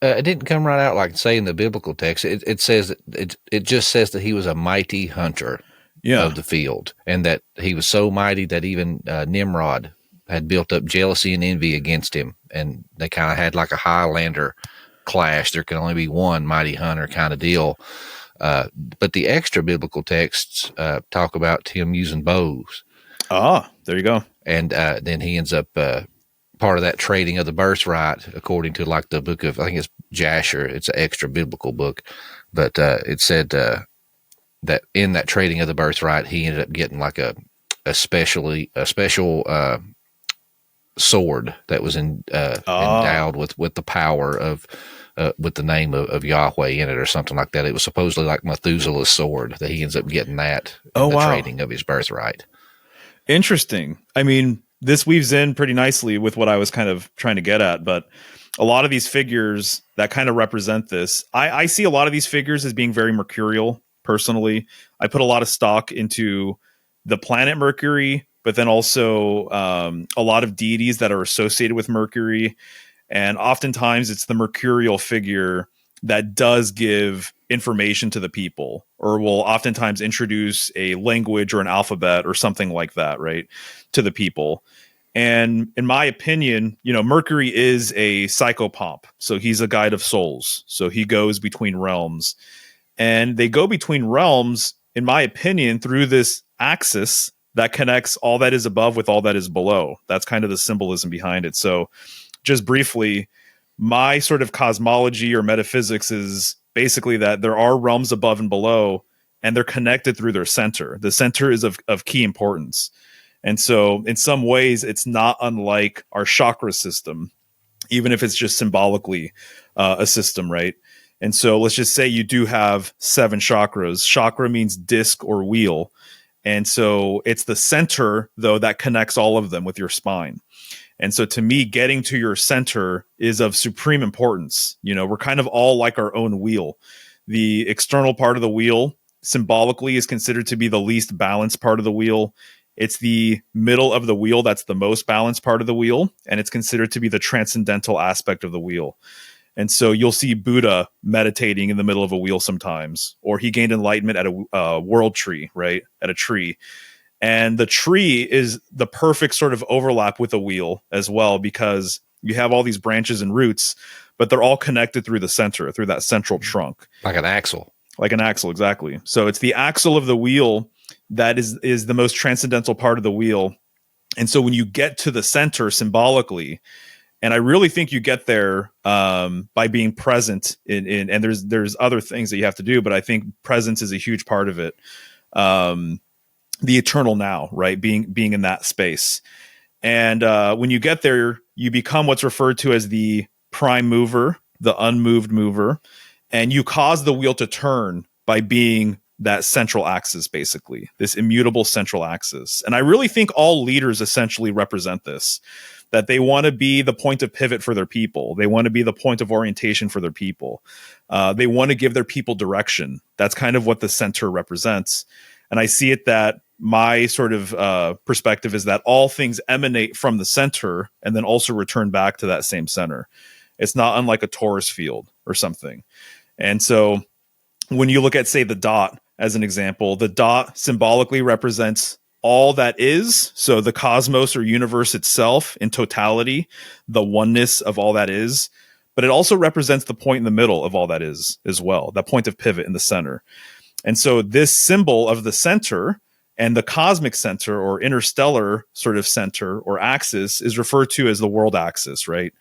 It didn't come right out like say in the biblical text. It says it just says that he was a mighty hunter of the field, and that he was so mighty that even Nimrod had built up jealousy and envy against him, and they kind of had like a Highlander clash. There can only be one mighty hunter kind of deal. But the extra biblical texts talk about him using bows.
Ah, there you go.
And then he ends up part of that trading of the birthright, according to like the book of, I think it's Jasher. It's an extra biblical book, but it said that in that trading of the birthright, he ended up getting like a special sword that was endowed with the power of with the name of Yahweh in it or something like that. It was supposedly like Methuselah's sword that he ends up getting that in the trading of his birthright.
Interesting. I mean, this weaves in pretty nicely with what I was kind of trying to get at, but a lot of these figures that kind of represent this, I see a lot of these figures as being very mercurial. Personally, I put a lot of stock into the planet Mercury, but then also a lot of deities that are associated with Mercury. And oftentimes it's the mercurial figure that does give information to the people, or will oftentimes introduce a language or an alphabet or something like that, right, to the people. And in my opinion, Mercury is a psychopomp. So he's a guide of souls. So he goes between realms. And they go between realms, in my opinion, through this axis that connects all that is above with all that is below. That's kind of the symbolism behind it. So just briefly, my sort of cosmology or metaphysics is basically that there are realms above and below, and they're connected through their center. The center is of key importance. And so in some ways, it's not unlike our chakra system, even if it's just symbolically a system, right? And so let's just say you do have 7 chakras. Chakra means disc or wheel. And so it's the center, though, that connects all of them with your spine. And so to me, getting to your center is of supreme importance. We're kind of all like our own wheel. The external part of the wheel symbolically is considered to be the least balanced part of the wheel. It's the middle of the wheel that's the most balanced part of the wheel, and it's considered to be the transcendental aspect of the wheel. And so you'll see Buddha meditating in the middle of a wheel sometimes, or he gained enlightenment at a world tree, right? At a tree. And the tree is the perfect sort of overlap with a wheel as well, because you have all these branches and roots, but they're all connected through the center, through that central trunk.
Like an axle.
Like an axle, exactly. So it's the axle of the wheel that is the most transcendental part of the wheel. And so when you get to the center symbolically, and I really think you get there by being present in and there's other things that you have to do, but I think presence is a huge part of it. The eternal now, right? Being in that space. And when you get there, you become what's referred to as the prime mover, the unmoved mover, and you cause the wheel to turn by being that central axis, basically, this immutable central axis. And I really think all leaders essentially represent this, that they want to be the point of pivot for their people. They want to be the point of orientation for their people. They want to give their people direction. That's kind of what the center represents. And I see it that my sort of perspective is that all things emanate from the center and then also return back to that same center. It's not unlike a torus field or something. And so when you look at, say, the dot as an example, the dot symbolically represents all that is. So the cosmos or universe itself in totality, the oneness of all that is. But it also represents the point in the middle of all that is as well, that point of pivot in the center. And so this symbol of the center and the cosmic center or interstellar sort of center or axis is referred to as the world axis, right?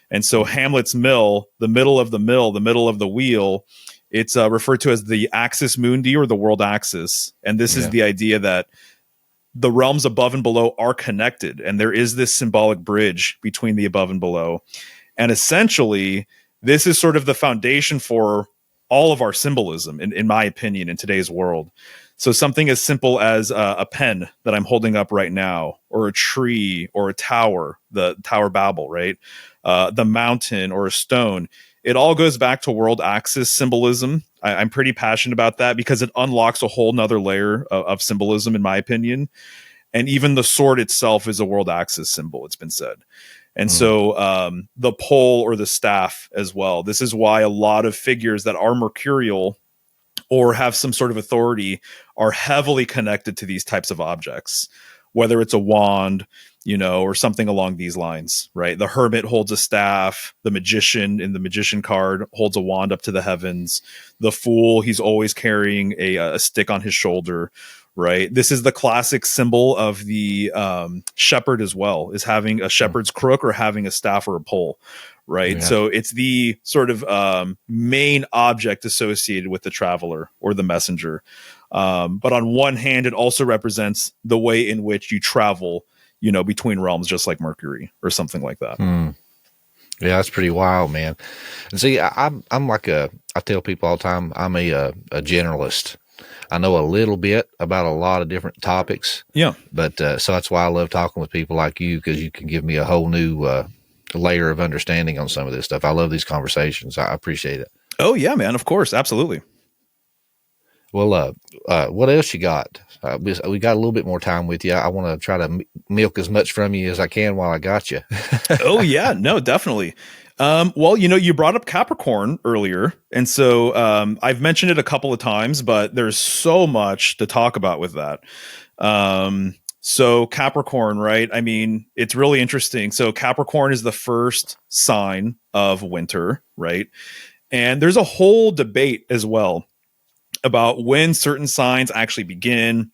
And so Hamlet's mill, the middle of the mill, the middle of the wheel, it's referred to as the axis mundi or the world axis. And this is the idea that the realms above and below are connected. And there is this symbolic bridge between the above and below. And essentially, this is sort of the foundation for all of our symbolism, in my opinion, in today's world. So something as simple as a pen that I'm holding up right now, or a tree, or a tower, the Tower Babel, right? The mountain or a stone. It all goes back to world axis symbolism. I'm pretty passionate about that because it unlocks a whole nother layer of symbolism, in my opinion. And even the sword itself is a world axis symbol, it's been said. And so the pole or the staff as well. This is why a lot of figures that are mercurial or have some sort of authority are heavily connected to these types of objects, whether it's a wand, or something along these lines, right? The hermit holds a staff. The magician in the magician card holds a wand up to the heavens. The fool, he's always carrying a stick on his shoulder, right? This is the classic symbol of the shepherd as well, is having a shepherd's crook or having a staff or a pole, right? Yeah. So it's the sort of main object associated with the traveler or the messenger. But on one hand, it also represents the way in which you travel between realms, just like Mercury or something like that.
Yeah, that's pretty wild, man. And see, I'm like I tell people all the time, I'm a generalist. I know a little bit about a lot of different topics.
Yeah.
But so that's why I love talking with people like you, because you can give me a whole new layer of understanding on some of this stuff. I love these conversations. I appreciate it.
Oh yeah, man. Of course. Absolutely.
Well, what else you got? We got a little bit more time with you. I want to try to milk as much from you as I can while I got you.
Oh yeah, no, definitely. Well, you brought up Capricorn earlier, and so I've mentioned it a couple of times, but there's so much to talk about with that. So Capricorn, right? I mean, it's really interesting. So Capricorn is the first sign of winter, right? And there's a whole debate as well about when certain signs actually begin.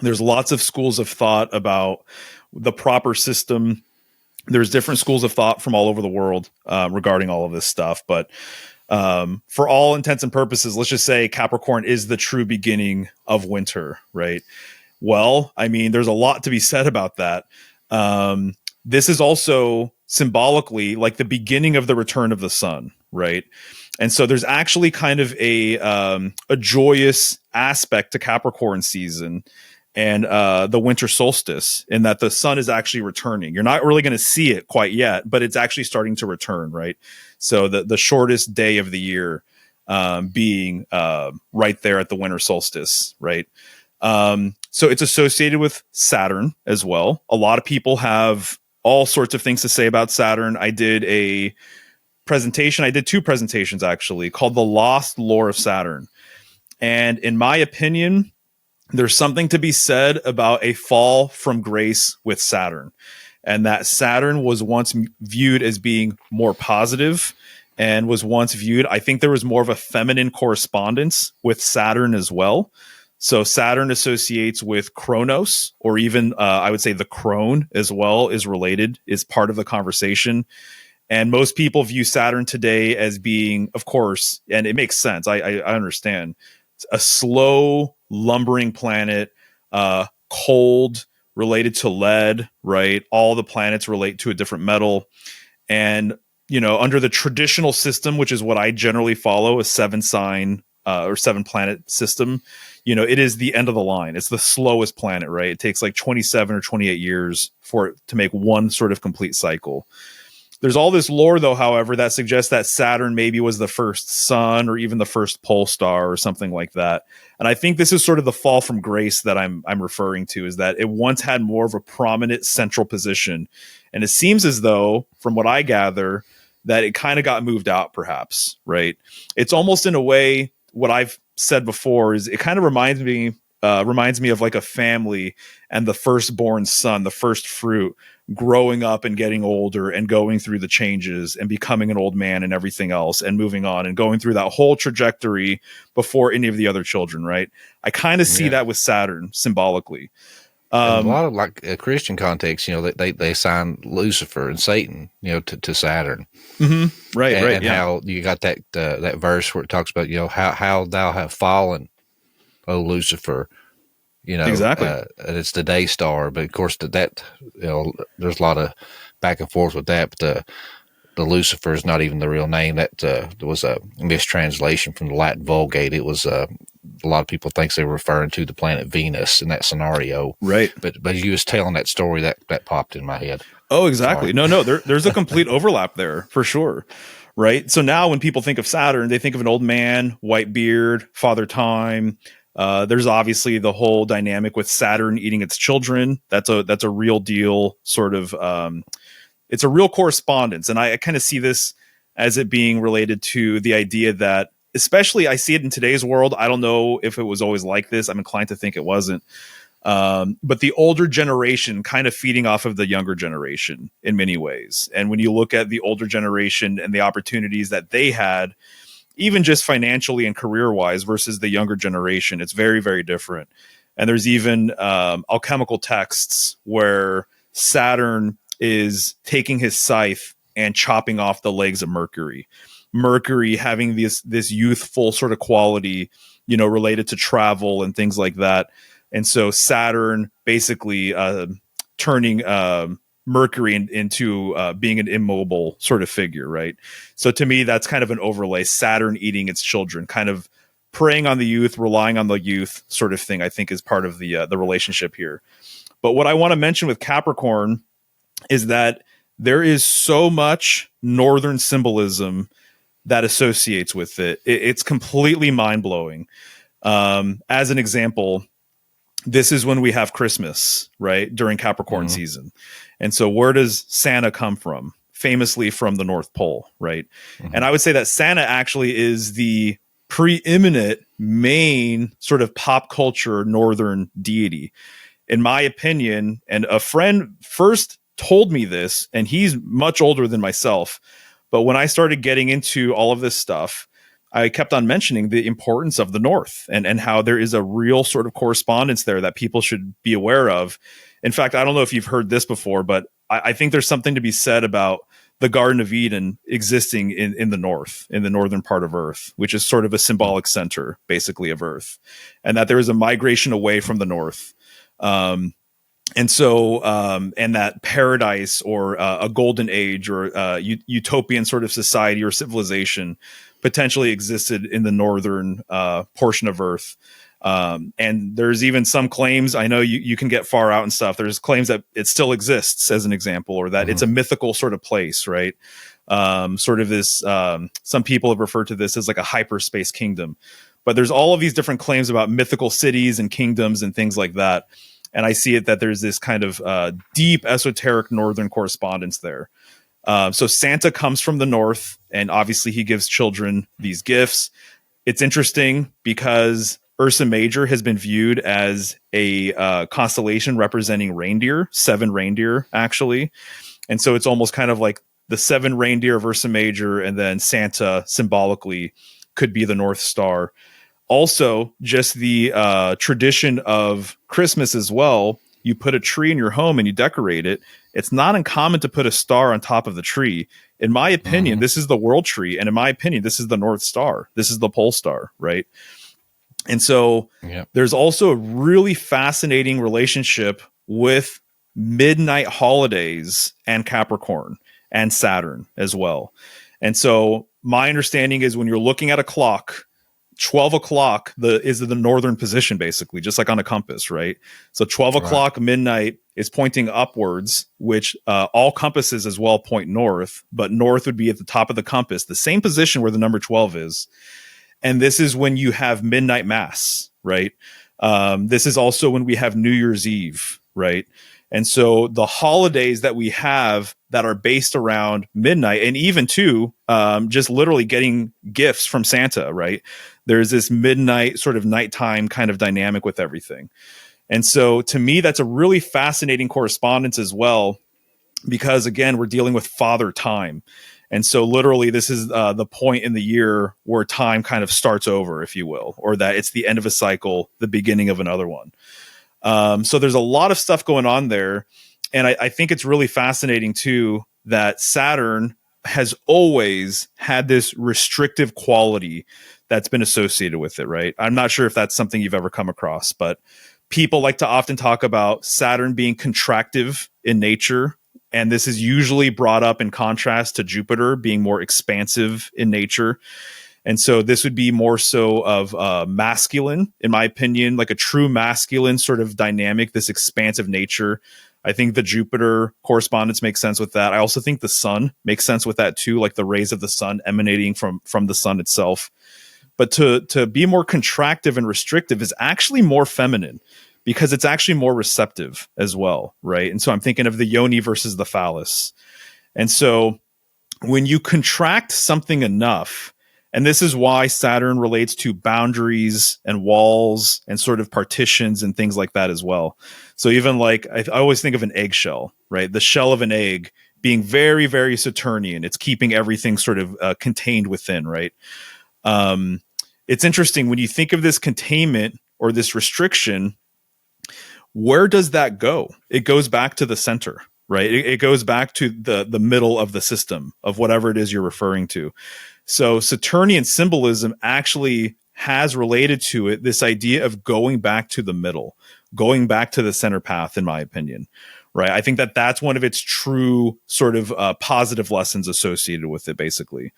There's lots of schools of thought about the proper system. There's different schools of thought from all over the world regarding all of this stuff. But for all intents and purposes, let's just say Capricorn is the true beginning of winter, right? Well, I mean, there's a lot to be said about that. This is also symbolically like the beginning of the return of the sun, right? And so there's actually kind of a joyous aspect to Capricorn season and the winter solstice, in that the sun is actually returning. You're not really going to see it quite yet, but it's actually starting to return, right? So the shortest day of the year being right there at the winter solstice, right? So it's associated with Saturn as well. A lot of people have all sorts of things to say about Saturn. I did two presentations actually, called The Lost Lore of Saturn. And in my opinion, there's something to be said about a fall from grace with Saturn, and that Saturn was once viewed as being more positive and was once viewed, I think there was more of a feminine correspondence with Saturn as well. So Saturn associates with Kronos, or even I would say the crone as well is related, is part of the conversation. And most people view Saturn today as being, of course, and it makes sense, I understand, a slow, lumbering planet, cold, related to lead, right? All the planets relate to a different metal. And, under the traditional system, which is what I generally follow, a 7-sign or 7-planet system, it is the end of the line. It's the slowest planet, right? It takes like 27 or 28 years for it to make one sort of complete cycle. There's all this lore, though, however, that suggests that Saturn maybe was the first sun or even the first pole star or something like that. And I think this is sort of the fall from grace that I'm referring to, is that it once had more of a prominent central position. And it seems as though, from what I gather, that it kind of got moved out, perhaps, right? It's almost in a way, what I've said before is it kind of reminds me of like a family and the firstborn son, the first fruit, growing up and getting older and going through the changes and becoming an old man and everything else and moving on and going through that whole trajectory before any of the other children, right? I kind of see that with Saturn symbolically.
A lot of like a Christian context, they assign Lucifer and Satan, to Saturn.
Mm-hmm. Right.
And how you got that verse where it talks about, how thou have fallen, O Lucifer.
Exactly.
And it's the day star, but of course that there's a lot of back and forth with that. But the Lucifer is not even the real name. That there was a mistranslation from the Latin Vulgate. It was a lot of people think they were referring to the planet Venus in that scenario,
right?
But you was telling that story that popped in my head.
Oh, exactly. Sorry. No, there's a complete overlap there for sure. Right. So now when people think of Saturn, they think of an old man, white beard, father time. There's obviously the whole dynamic with Saturn eating its children. That's a real deal sort of, it's a real correspondence. And I kind of see this as it being related to the idea that, especially I see it in today's world. I don't know if it was always like this. I'm inclined to think it wasn't. But the older generation kind of feeding off of the younger generation in many ways. And when you look at the older generation and the opportunities that they had, even just financially and career-wise versus the younger generation, it's very, very different. And there's even alchemical texts where Saturn is taking his scythe and chopping off the legs of Mercury. Mercury having this youthful sort of quality, related to travel and things like that. And so Saturn basically turning Mercury into being an immobile sort of figure, right? So to me, that's kind of an overlay. Saturn eating its children, kind of preying on the youth, relying on the youth, sort of thing. I think is part of the relationship here. But what I want to mention with Capricorn is that there is so much northern symbolism that associates with it. It's completely mind-blowing. As an example, this is when we have Christmas, right? During Capricorn season. And so where does Santa come from? Famously from the North Pole, right? And I would say that Santa actually is the preeminent main sort of pop culture northern deity. In my opinion, and a friend first told me this, and he's much older than myself, but when I started getting into all of this stuff, I kept on mentioning the importance of the North and how there is a real sort of correspondence there that people should be aware of. In fact, I don't know if you've heard this before, but I think there's something to be said about the Garden of Eden existing in the North, in the northern part of Earth, which is sort of a symbolic center, basically, of Earth, and that there is a migration away from the North. And that paradise or a golden age or utopian sort of society or civilization potentially existed in the northern portion of Earth. And there's even some claims, I know you can get far out and stuff. There's claims that it still exists as an example, or that it's a mythical sort of place, right? Sort of this, some people have referred to this as like a hyperspace kingdom, but there's all of these different claims about mythical cities and kingdoms and things like that. And I see it that there's this kind of deep esoteric northern correspondence there. So Santa comes from the north, and obviously he gives children these gifts. It's interesting because Ursa Major has been viewed as a constellation representing reindeer, 7 reindeer, actually. And so it's almost kind of like the 7 reindeer of Ursa Major, and then Santa symbolically could be the North Star. Also, just the tradition of Christmas as well. You put a tree in your home and you decorate it. It's not uncommon to put a star on top of the tree. In my opinion, this is the world tree. And in my opinion, this is the North Star. This is the pole star, right? And so there's also a really fascinating relationship with midnight holidays and Capricorn and Saturn as well. And so my understanding is when you're looking at a clock, 12 o'clock is the northern position, basically, just like on a compass, right? So 12 o'clock midnight is pointing upwards, which all compasses as well point north, but north would be at the top of the compass, the same position where the number 12 is. And this is when you have midnight mass, right? This is also when we have New Year's Eve, right? And so the holidays that we have that are based around midnight, and even too, just literally getting gifts from Santa, right? There's this midnight sort of nighttime kind of dynamic with everything. And so to me, that's a really fascinating correspondence as well, because again, we're dealing with father time. And so literally this is the point in the year where time kind of starts over, if you will, or that it's the end of a cycle, the beginning of another one. So there's a lot of stuff going on there. And I think it's really fascinating too, that Saturn has always had this restrictive quality that's been associated with it, right? I'm not sure if that's something you've ever come across, but people like to often talk about Saturn being contractive in nature. And this is usually brought up in contrast to Jupiter being more expansive in nature. And so this would be more so of masculine, in my opinion, like a true masculine sort of dynamic, this expansive nature. I think the Jupiter correspondence makes sense with that. I also think the sun makes sense with that too, like the rays of the sun emanating from the sun itself. But to be more contractive and restrictive is actually more feminine, because it's actually more receptive as well, right? And so I'm thinking of the yoni versus the phallus. And so when you contract something enough, and this is why Saturn relates to boundaries and walls and sort of partitions and things like that as well. So even like, I always think of an eggshell, right? The shell of an egg being very, very Saturnian. It's keeping everything sort of contained within, right? It's interesting when you think of this containment or this restriction, where does that go? It goes back to the center, right? It goes back to the middle of the system of whatever it is you're referring to. So Saturnian symbolism actually has related to it this idea of going back to the middle, going back to the center path, in my opinion, right? I think that that's one of its true sort of positive lessons associated with it, basically.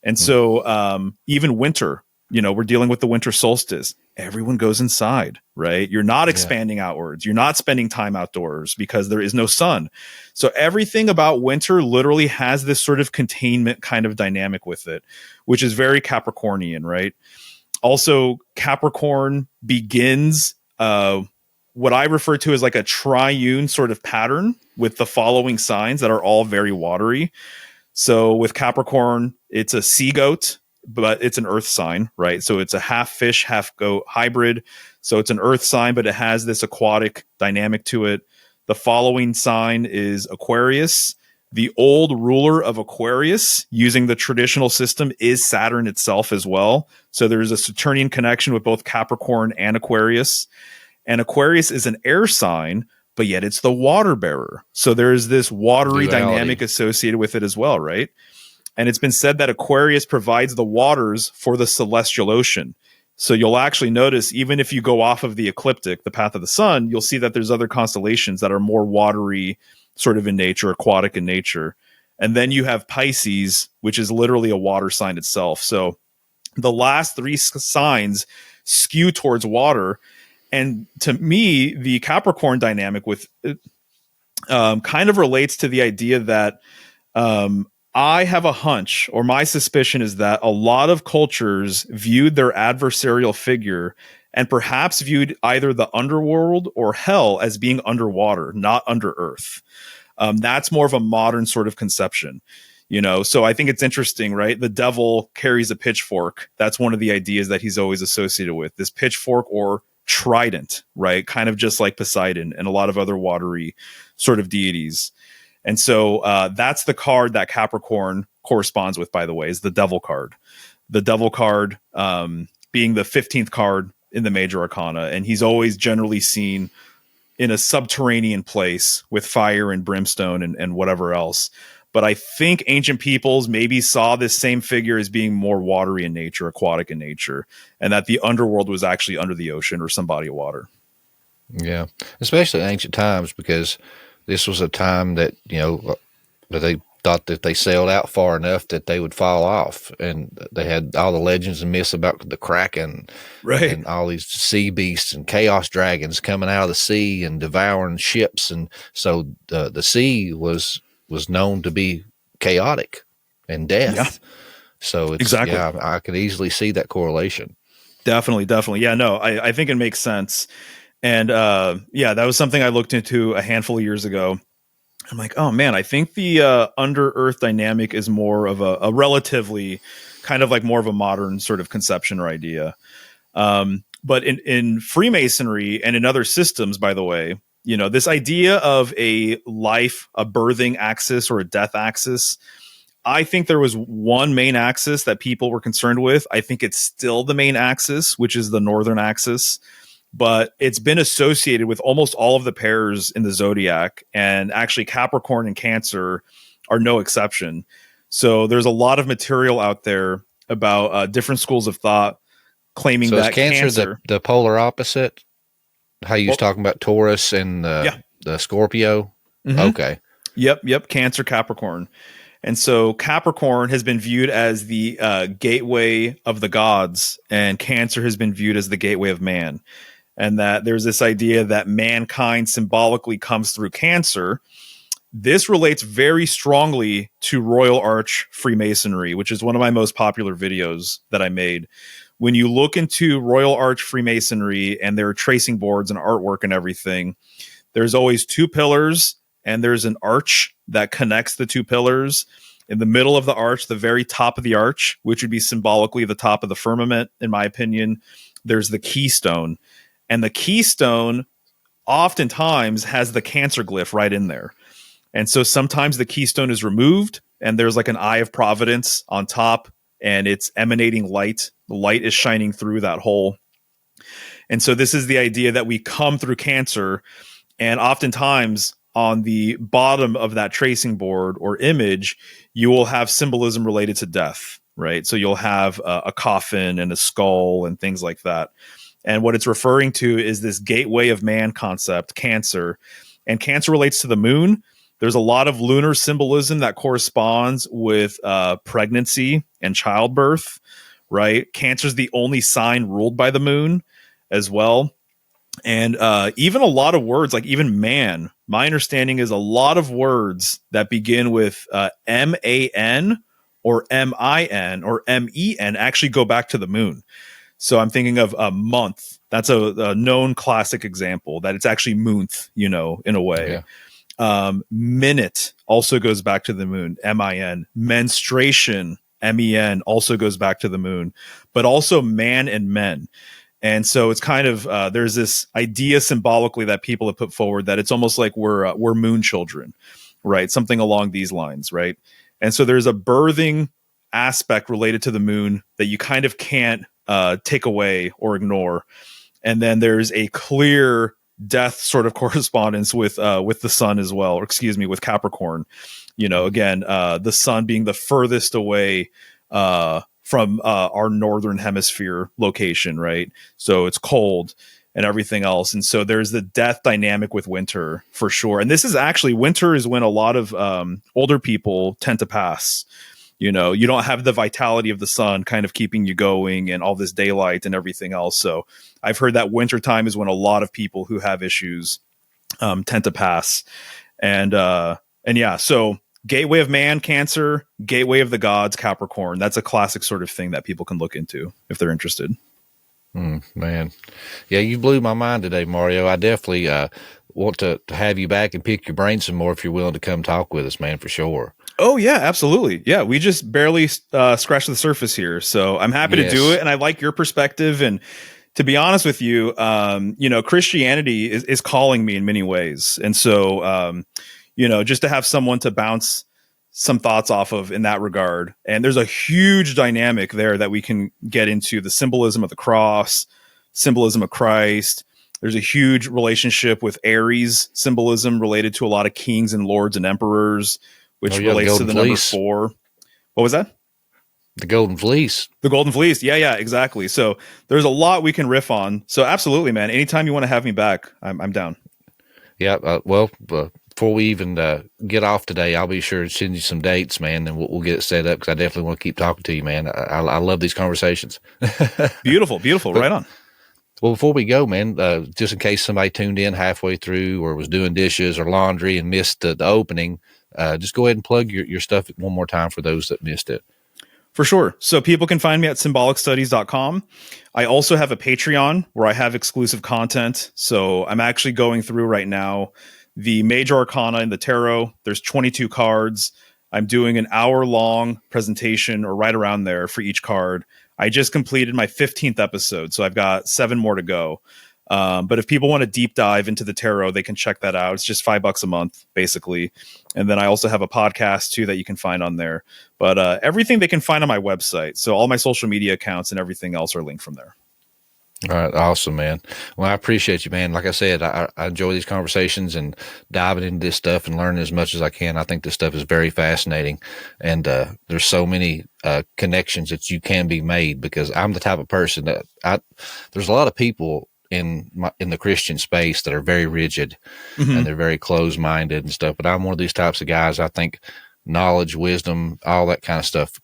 And so even winter, we're dealing with the winter solstice. Everyone goes inside, right? You're not expanding outwards. You're not spending time outdoors because there is no sun. So everything about winter literally has this sort of containment kind of dynamic with it, which is very Capricornian, right? Also, Capricorn begins what I refer to as like a triune sort of pattern with the following signs that are all very watery. So with Capricorn, it's a sea goat, but it's an earth sign, right? So it's a half fish, half goat hybrid. So it's an earth sign, but it has this aquatic dynamic to it. The following sign is Aquarius. The old ruler of Aquarius, using the traditional system, is Saturn itself as well. So there's a Saturnian connection with both Capricorn and Aquarius. And Aquarius is an air sign, but yet it's the water bearer. So there's this watery dynamic associated with it as well, right? And it's been said that Aquarius provides the waters for the celestial ocean. So you'll actually notice, even if you go off of the ecliptic, the path of the sun, you'll see that there's other constellations that are more watery sort of in nature, aquatic in nature. And then you have Pisces, which is literally a water sign itself. So the last three signs skew towards water. And to me, the Capricorn dynamic with kind of relates to the idea that I have a hunch, or my suspicion is that a lot of cultures viewed their adversarial figure and perhaps viewed either the underworld or hell as being underwater, not under earth. That's more of a modern sort of conception. So I think it's interesting, right? The devil carries a pitchfork. That's one of the ideas that he's always associated with, this pitchfork or trident, right? Kind of just like Poseidon and a lot of other watery sort of deities. And so that's the card that Capricorn corresponds with, by the way, is the devil card. The devil card being the 15th card in the major arcana. And he's always generally seen in a subterranean place with fire and brimstone and whatever else. But I think ancient peoples maybe saw this same figure as being more watery in nature, aquatic in nature, and that the underworld was actually under the ocean or some body of water.
Yeah, especially in ancient times, because this was a time that, that they thought that they sailed out far enough that they would fall off. And they had all the legends and myths about the Kraken,
right,
and all these sea beasts and chaos dragons coming out of the sea and devouring ships. And so the sea was known to be chaotic and death. Yeah. So it's, exactly. Yeah, I could easily see that correlation.
Definitely. Yeah, no, I think it makes sense. And that was something I looked into a handful of years ago. I'm like, oh man, I think the under earth dynamic is more of a relatively kind of like more of a modern sort of conception or idea. But in Freemasonry and in other systems, by the way, this idea of a life, a birthing axis or a death axis, I think there was one main axis that people were concerned with. I think it's still the main axis, which is the northern axis, but it's been associated with almost all of the pairs in the zodiac, and actually Capricorn and Cancer are no exception. So there's a lot of material out there about different schools of thought claiming that Cancer
the polar opposite. How you was talking about Taurus and the Scorpio? Mm-hmm. Okay.
Yep. Cancer, Capricorn. And so Capricorn has been viewed as the gateway of the gods, and Cancer has been viewed as the gateway of man. And that there's this idea that mankind symbolically comes through Cancer. This relates very strongly to Royal Arch Freemasonry, which is one of my most popular videos that I made. When you look into Royal Arch Freemasonry and their tracing boards and artwork and everything, there's always two pillars, and there's an arch that connects the two pillars. In the middle of the arch, the very top of the arch, which would be symbolically the top of the firmament, in my opinion, there's the keystone. And the keystone oftentimes has the Cancer glyph right in there. And so sometimes the keystone is removed, and there's like an eye of providence on top, and it's emanating light. The light is shining through that hole. And so this is the idea that we come through Cancer, and oftentimes on the bottom of that tracing board or image, you will have symbolism related to death, right? So you'll have a coffin and a skull and things like that. And what it's referring to is this gateway of man concept, Cancer. and Cancer relates to the moon. There's a lot of lunar symbolism that corresponds with pregnancy and childbirth, right? Cancer is the only sign ruled by the moon as well. And even a lot of words, like even man, my understanding is a lot of words that begin with M-A-N or M-I-N or M-E-N actually go back to the moon. So I'm thinking of a month. That's a known classic example that it's actually moonth, in a way. Yeah. Minute also goes back to the moon, M-I-N. Menstruation, M-E-N, also goes back to the moon, but also man and men. And so it's kind of there's this idea symbolically that people have put forward that it's almost like we're moon children, right? Something along these lines, right? And so there's a birthing aspect related to the moon that you kind of can't take away or ignore. And then there's a clear death sort of correspondence with the sun as well, or excuse me, with Capricorn. Again, the sun being the furthest away from our northern hemisphere location, right? So it's cold and everything else. And so there's the death dynamic with winter for sure. And this is actually, winter is when a lot of older people tend to pass. You don't have the vitality of the sun kind of keeping you going and all this daylight and everything else. So I've heard that winter time is when a lot of people who have issues tend to pass. And yeah, so gateway of man, Cancer, gateway of the gods, Capricorn. That's a classic sort of thing that people can look into if they're interested.
Man. Yeah, you blew my mind today, Mario. I definitely want to have you back and pick your brain some more if you're willing to come talk with us, man, for sure.
Oh, yeah, absolutely. Yeah, we just barely scratched the surface here. So I'm happy to do it. And I like your perspective. And to be honest with you, Christianity is calling me in many ways. And so, just to have someone to bounce some thoughts off of in that regard. And there's a huge dynamic there that we can get into: the symbolism of the cross, symbolism of Christ. There's a huge relationship with Aries symbolism related to a lot of kings and lords and emperors, which relates to the number 4. What was that?
The Golden Fleece. The
Golden Fleece. Yeah, exactly. So there's a lot we can riff on. So absolutely, man. Anytime you want to have me back, I'm down.
Yeah. Before we even get off today, I'll be sure to send you some dates, man, and we'll get it set up, because I definitely want to keep talking to you, man. I love these conversations.
Beautiful. Right on.
Well, before we go, man, just in case somebody tuned in halfway through or was doing dishes or laundry and missed the opening, just go ahead and plug your stuff one more time for those that missed it.
For sure. So people can find me at symbolicstudies.com. I also have a Patreon where I have exclusive content. So I'm actually going through right now the major arcana in the tarot. There's 22 cards. I'm doing an hour-long presentation, or right around there, for each card. I just completed my 15th episode, so I've got 7 more to go. But if people want to deep dive into the tarot, they can check that out. It's just $5 a month, basically. And then I also have a podcast too that you can find on there. But everything they can find on my website. So all my social media accounts and everything else are linked from there.
All right. Awesome, man. Well, I appreciate you, man. Like I said, I enjoy these conversations and diving into this stuff and learning as much as I can. I think this stuff is very fascinating. And there's so many connections that you can be made, because I'm the type of person that there's a lot of people in the Christian space that are very rigid, and they're very closed-minded and stuff. But I'm one of these types of guys. I think knowledge, wisdom, all that kind of stuff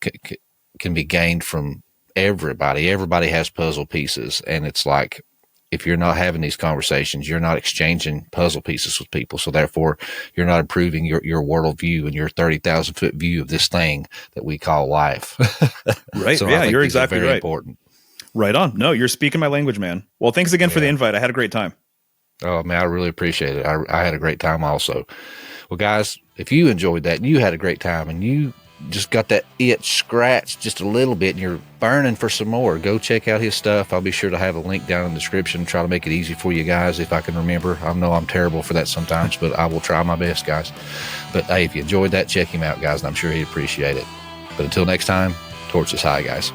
can be gained from everybody. Everybody has puzzle pieces, and it's like, if you're not having these conversations, you're not exchanging puzzle pieces with people. So therefore, you're not improving your worldview and your 30,000 foot view of this thing that we call life.
Right.
So
yeah, you're exactly
very
right.
Important.
Right on. No, you're speaking my language, man. Well, thanks again for the invite. I had a great time.
Oh, man, I really appreciate it. I had a great time also. Well, guys, if you enjoyed that and you had a great time and you just got that itch scratched just a little bit and you're burning for some more, go check out his stuff. I'll be sure to have a link down in the description, try to make it easy for you guys if I can remember. I know I'm terrible for that sometimes, but I will try my best, guys. But hey, if you enjoyed that, check him out, guys, and I'm sure he'd appreciate it. But until next time, torch is high, guys.